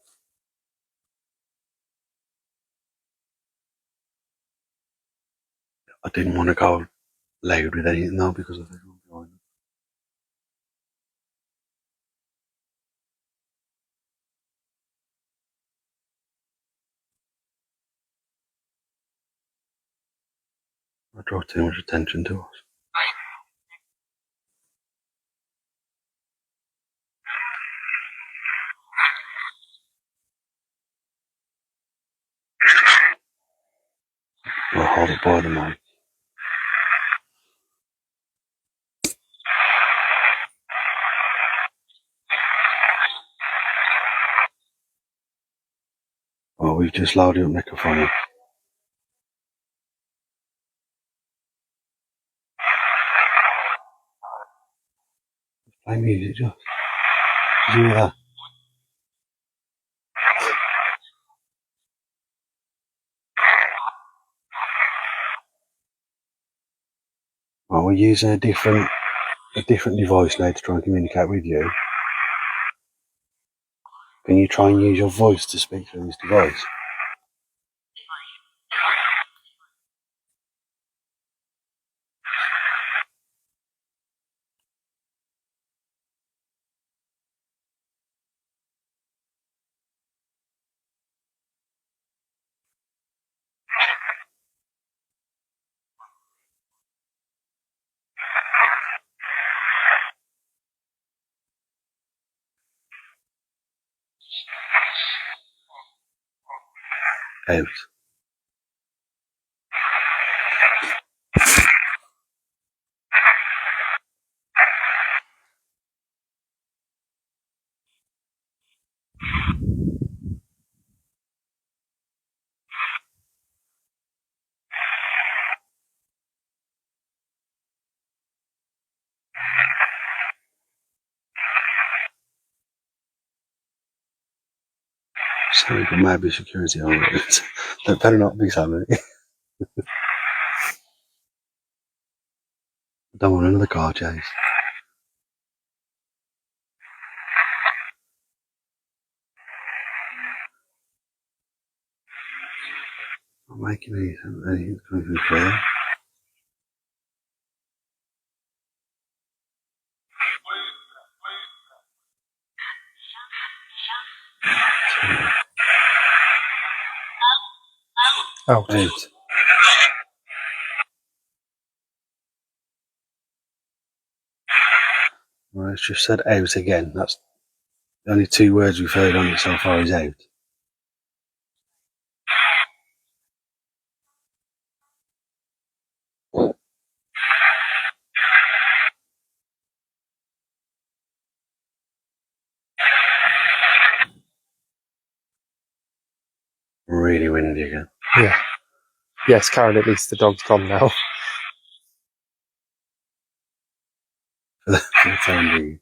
I didn't want to go loud with anything though because of everyone behind me. I draw too much attention to us. I'll hold it by the mic. Well, we've just loaded up Mechaphonic. Play music, just. Did you hear that? Well, we're using a different device now to try and communicate with you. Can you try and use your voice to speak through this device? Out. Sorry, but maybe security on it. That better not be something. I don't want another car chase. Not making anything coming through clear. Oh, Out. Well, it's just said out again. That's the only 2 words we've heard on it so far is out. Really windy again. yeah. Yes, Karen, at least the dog's gone now. For the time being.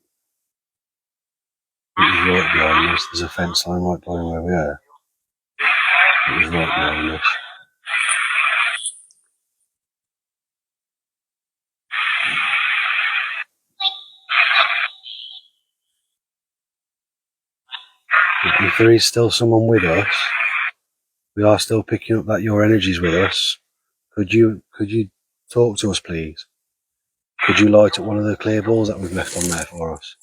It was right behind us. There's a fence line right behind where we are. It was right behind us. If there is still someone with us, we are still picking up that your energy's with us. Could you talk to us, please? Could you light up one of the clear balls that we've left on there for us?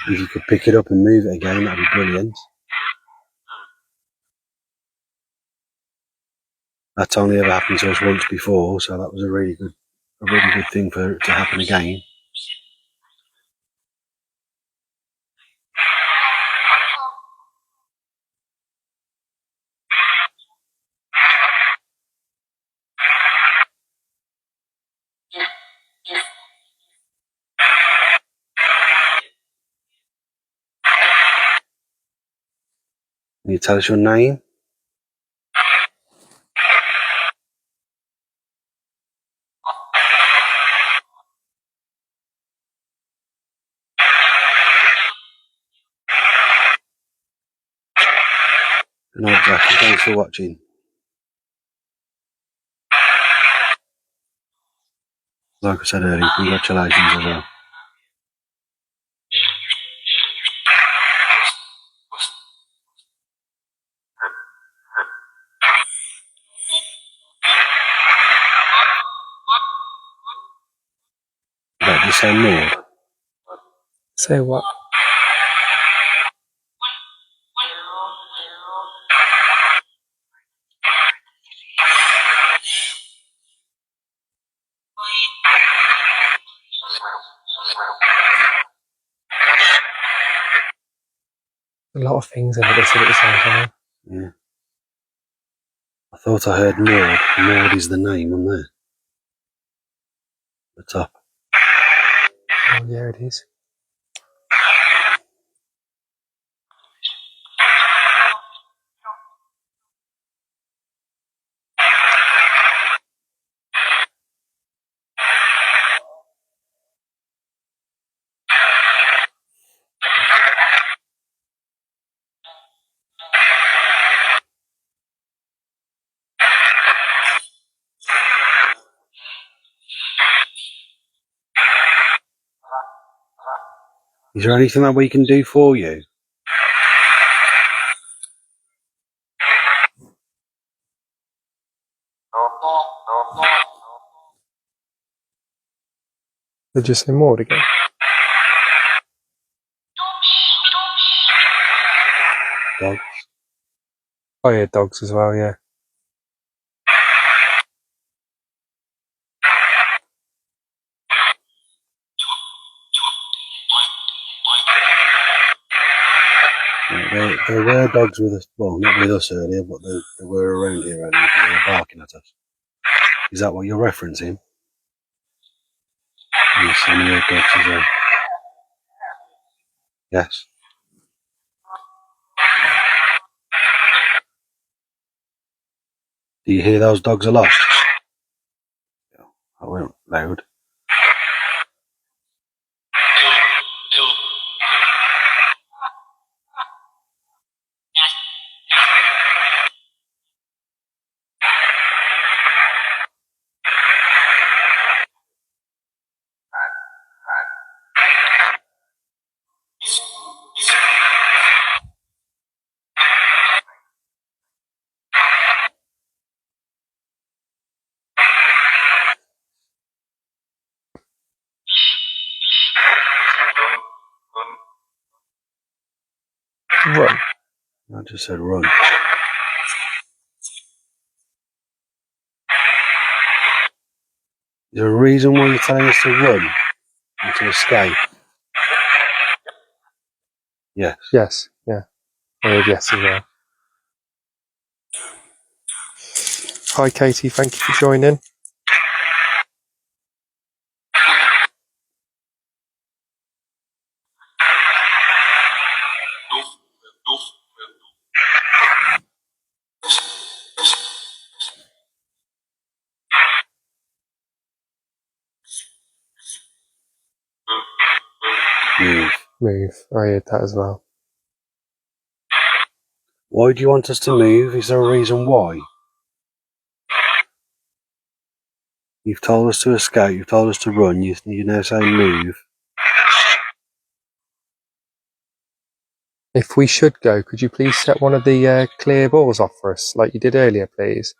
If you could pick it up and move it again, that'd be brilliant. That's only ever happened to us once before, so that was a really good thing for it to happen again. Can you tell us your name? Good night, Jack, and thanks for watching. Like I said earlier, congratulations as well. About to say more. Say what? A lot of things in this at the same time. Yeah. I thought I heard Maud. Maud is the name on there. The top. Oh, yeah, it is. Is there anything that we can do for you? Did you say more again? Dogs? Oh, yeah, dogs as well, yeah. There were dogs with us, well, not with us earlier, but they were around here earlier because they were barking at us. Is that what you're referencing? Yes, some of your dogs as well. Yes. Do you hear those dogs a lot? That weren't loud. Run. I just said run. Is there a reason why you're telling us to run and to escape? Yes. Yes. Yeah. I heard yes as well. Hi, Katie. Thank you for joining. Move. Move. I heard that as well. Why do you want us to move? Is there a reason why? You've told us to escape, you've told us to run, you're now saying move. If we should go, could you please set one of the clear balls off for us, like you did earlier, please?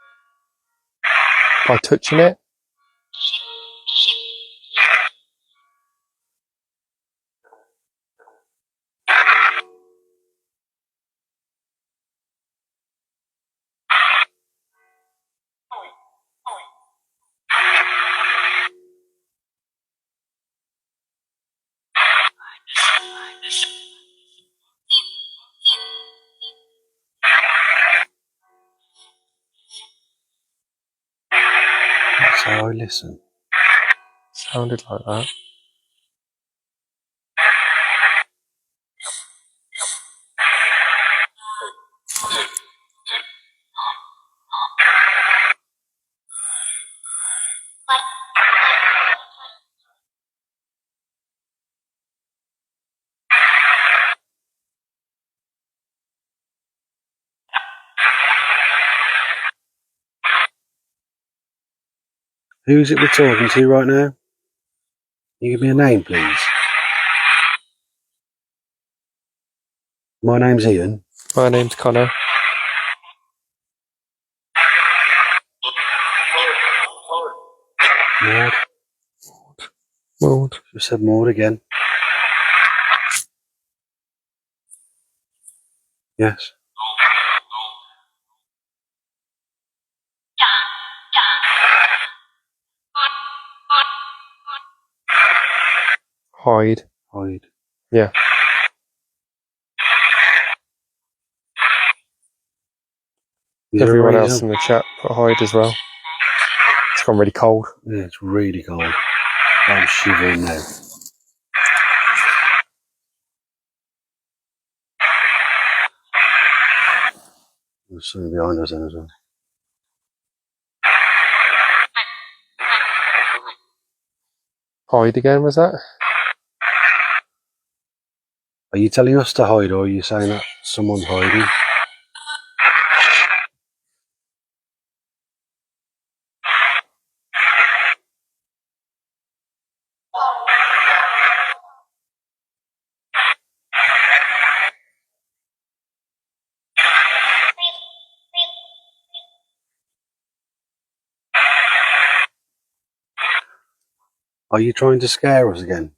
By touching it? That's how I listen. Sounded like that. Who's it we're talking to right now? Can you give me a name, please? My name's Ian. My name's Connor. Maud. Maud. You said Maud again. Yes. Hide. Hide. Yeah. Everyone else in the chat put hide as well. It's gone really cold. Yeah, it's really cold. I'm shivering now. There's something behind us then as well. Hide again, was that? Are you telling us to hide, or are you saying that someone's hiding? Are you trying to scare us again?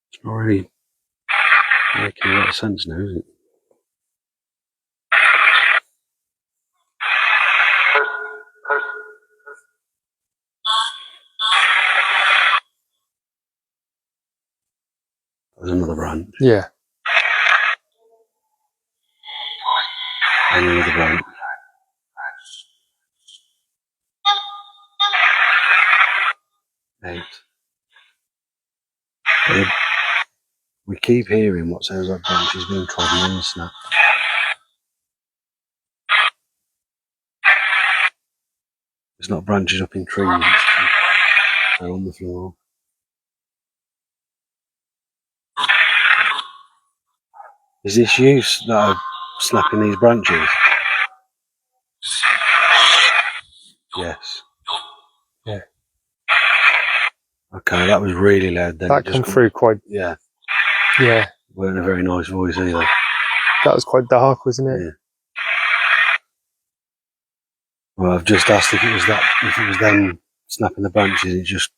It's not really making a lot of sense now, is it? There's another branch. Yeah. And another branch. Eight. We keep hearing what sounds like branches being trodden and snapped. It's not branches up in trees, they're on the floor. Is this you that are snapping these branches? Yes. Yeah. Okay, that was really loud then. That come through quite... Yeah. Yeah. Weren't a very nice voice either. That was quite dark, wasn't it? Yeah. Well, I've just asked if it was them snapping the branches. It just,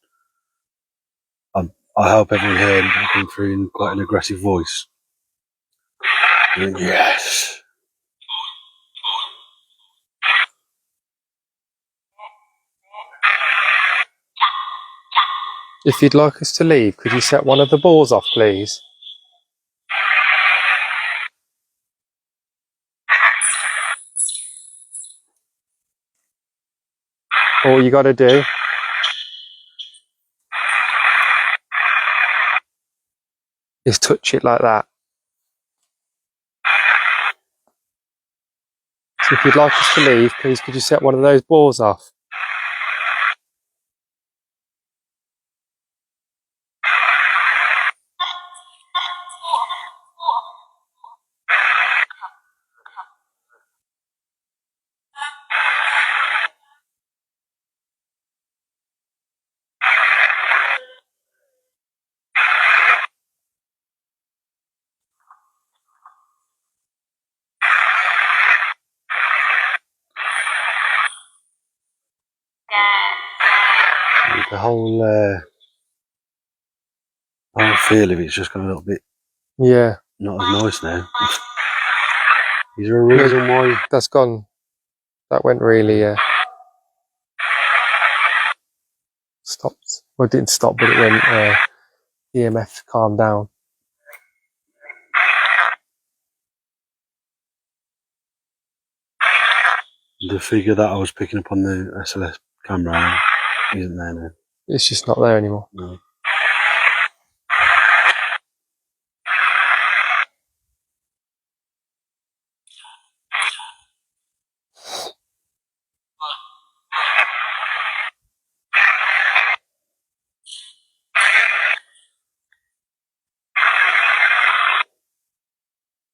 I hope everyone heard it coming through in quite an aggressive voice. And yes. If you'd like us to leave, could you set one of the balls off, please? All you got to do is touch it like that. So if you'd like us to leave, please could you set one of those balls off? The whole feel of it's just got a little bit Yeah. not as nice now. Is there a reason why? That's gone. That went really stopped. Well, it didn't stop, but it went EMF calmed down. The figure that I was picking up on the SLS camera isn't there now. It's just not there anymore. No.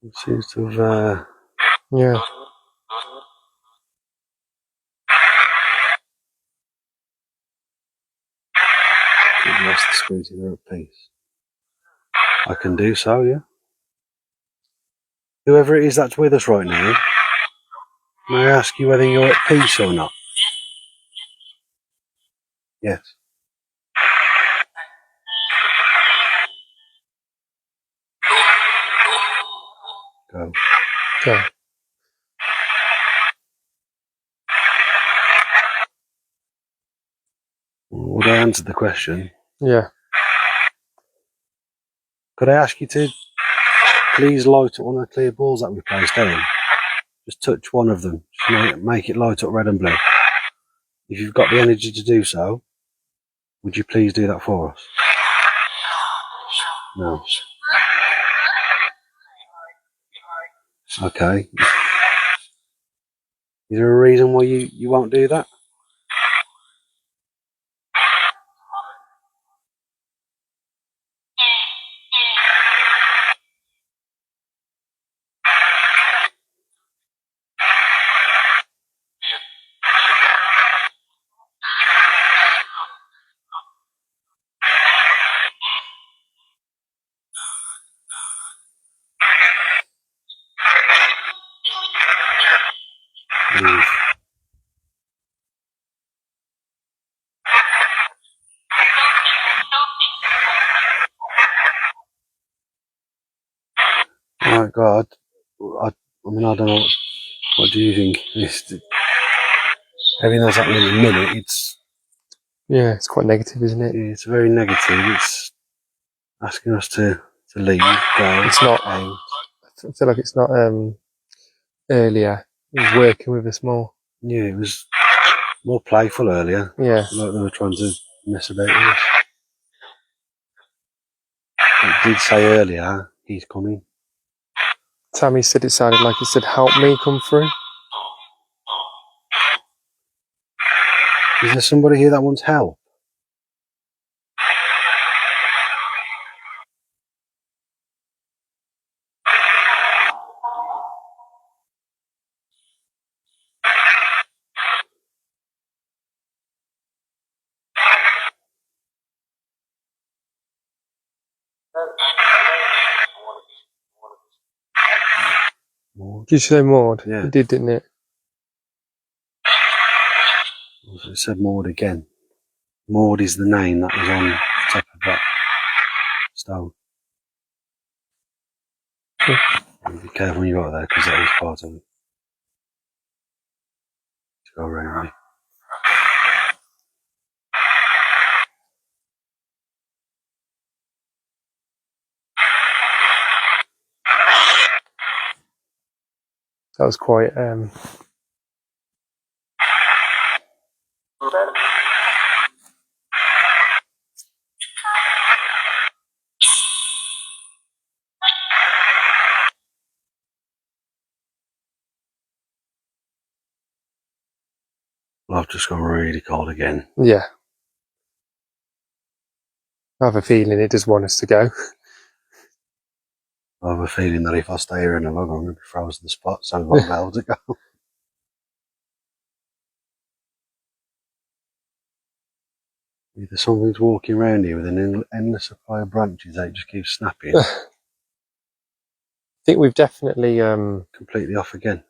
It seems to have Yeah. lost the spirit of their peace. I can do so, yeah. Whoever it is that's with us right now, may I ask you whether you're at peace or not? Yes. Go. Okay. Would I answer the question? Yeah. Could I ask you to please light up one of the clear balls that we placed down? Just touch one of them. Just make it light up red and blue. If you've got the energy to do so, would you please do that for us? No. Okay. Is there a reason why you won't do that? Oh God, I mean, I don't know. What do you think? Everything that's happening in a minute, it's It's quite negative, isn't it? it's very negative. It's asking us to leave, go. It's not. Out. I feel like it's not earlier. It was working with us more. Yeah, it was more playful earlier. Yeah. Like they were trying to mess about with us. It did say earlier he's coming. Tammy said it sounded like it said, "Help me come through." Is there somebody here that wants help? Maud? Did you say Maud? Yeah. It did, didn't it? It said Maud again. Maud is the name that was on the top of that stone. Be careful when you go there, because that is part of it. To go around me. That was quite. Well, I've just gone really cold again. Yeah. I have a feeling it does want us to go. I have a feeling that if I stay here any longer, I'm going to be frozen to the spot, so I've got to be able to go. Either something's walking around here with an endless supply of branches that it just keeps snapping. I think we've definitely. Completely off again.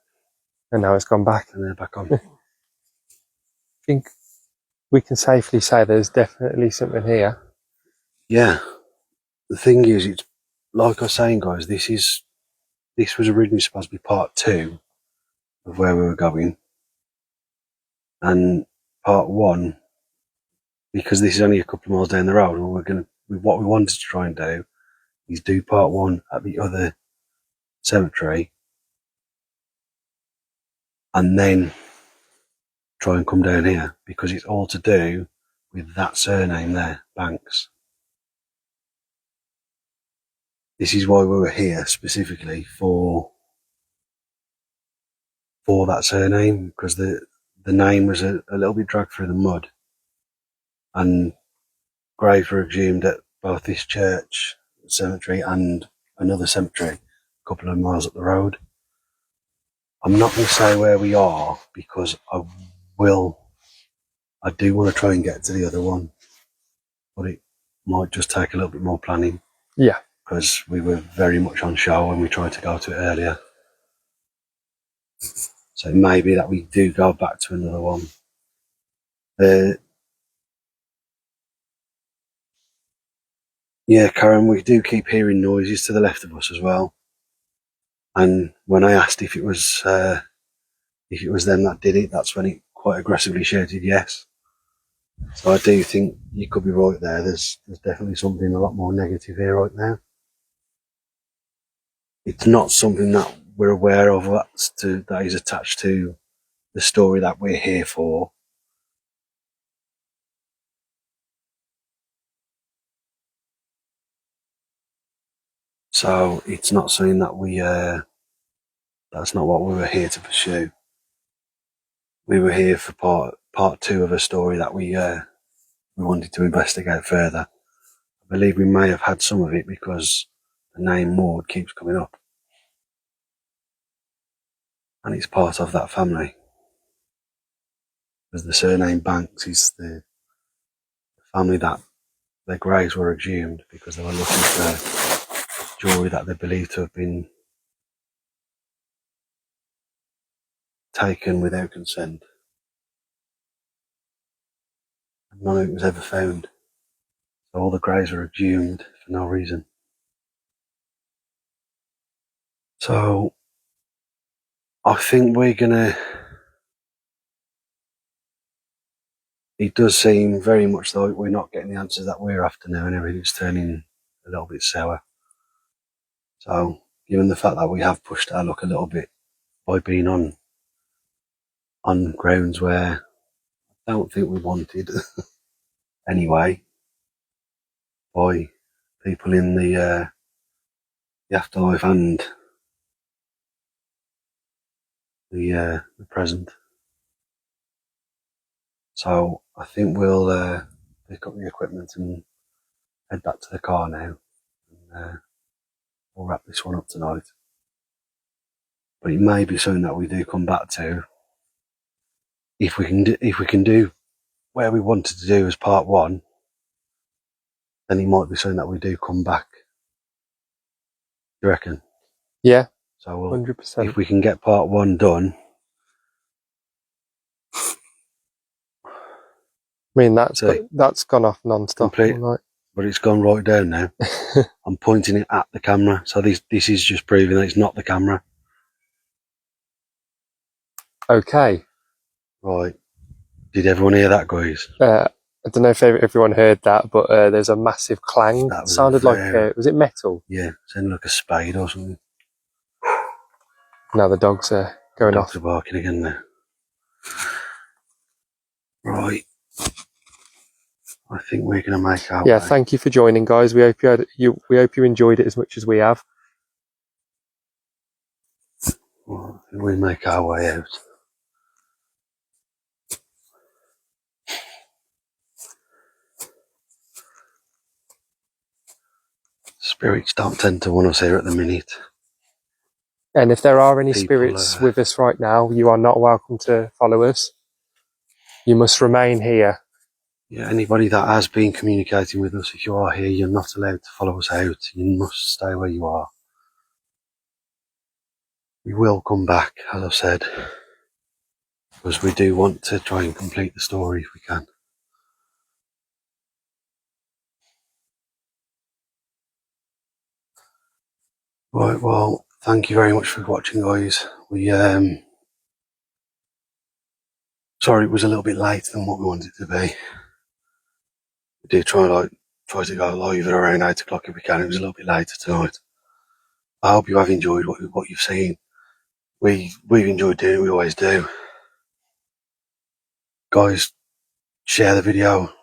And now it's gone back. And they're back on. I think we can safely say there's definitely something here. Yeah. The thing is, it's like I was saying, guys, this was originally supposed to be part 2 of where we were going. And part 1, because this is only a couple of miles down the road, what we wanted to try and do is do part 1 at the other cemetery and then try and come down here, because it's all to do with that surname there, Banks. This is why we were here specifically for that surname, because the name was a little bit dragged through the mud, and graves were exhumed at both this church cemetery and another cemetery a couple of miles up the road. I'm not going to say where we are, because I do want to try and get to the other one, but it might just take a little bit more planning. Yeah. Because we were very much on show when we tried to go to it earlier. So it may be that we do go back to another one. Yeah, Karen, we do keep hearing noises to the left of us as well. And when I asked if it was them that did it, that's when it quite aggressively shouted yes. So I do think you could be right there. There's definitely something a lot more negative here right now. It's not something that we're aware of that is attached to the story that we're here for. So it's not something that that's not what we were here to pursue. We were here for part 2 of a story that we wanted to investigate further. I believe we may have had some of it because the name Maud keeps coming up. And it's part of that family. Because the surname Banks is the family that their graves were exhumed because they were looking for jewellery that they believed to have been taken without consent. And none of it was ever found. So all the graves were exhumed for no reason. So I think it does seem very much like we're not getting the answers that we're after now, and everything's turning a little bit sour. So given the fact that we have pushed our luck a little bit by being on grounds where I don't think we wanted anyway, by people in the afterlife and the present. So I think we'll pick up the equipment and head back to the car now. And, we'll wrap this one up tonight. But it may be something that we do come back to. If we can do where we wanted to do as part one, then it might be something that we do come back. You reckon? Yeah. So we'll, 100%. if we can get part one done. I mean, that's gone off non-stop all night. But it's gone right down now. I'm pointing it at the camera, so this is just proving that it's not the camera. Okay. Right. Did everyone hear that, guys? I don't know if everyone heard that, but there's a massive clang. It sounded like, was it metal? Yeah, it sounded like a spade or something. Now the dogs are going off. Dogs are barking again now. Right. I think we're going to make our way. Thank you for joining, guys. We hope we hope you enjoyed it as much as we have. Well, I think we make our way out. Spirits don't tend to want us here at the minute. And if there are any spirits with us right now, you are not welcome to follow us. You must remain here. Yeah, anybody that has been communicating with us, if you are here, you're not allowed to follow us out. You must stay where you are. We will come back, as I've said, because we do want to try and complete the story if we can. Right, well, thank you very much for watching, guys. Sorry it was a little bit later than what we wanted it to be. We do try to go live at around 8 o'clock if we can. It was a little bit later tonight. I hope you have enjoyed what you've seen. We've enjoyed doing it, we always do. Guys, share the video,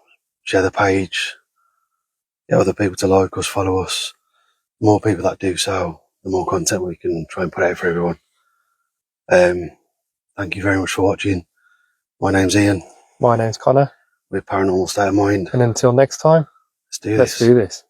share the page, get other people to like us, follow us. The more people that do so, the more content we can try and put out for everyone. Thank you very much for watching. My name's Ian. My name's Connor. We're Paranormal State of Mind. And until next time, Let's do this. Let's do this.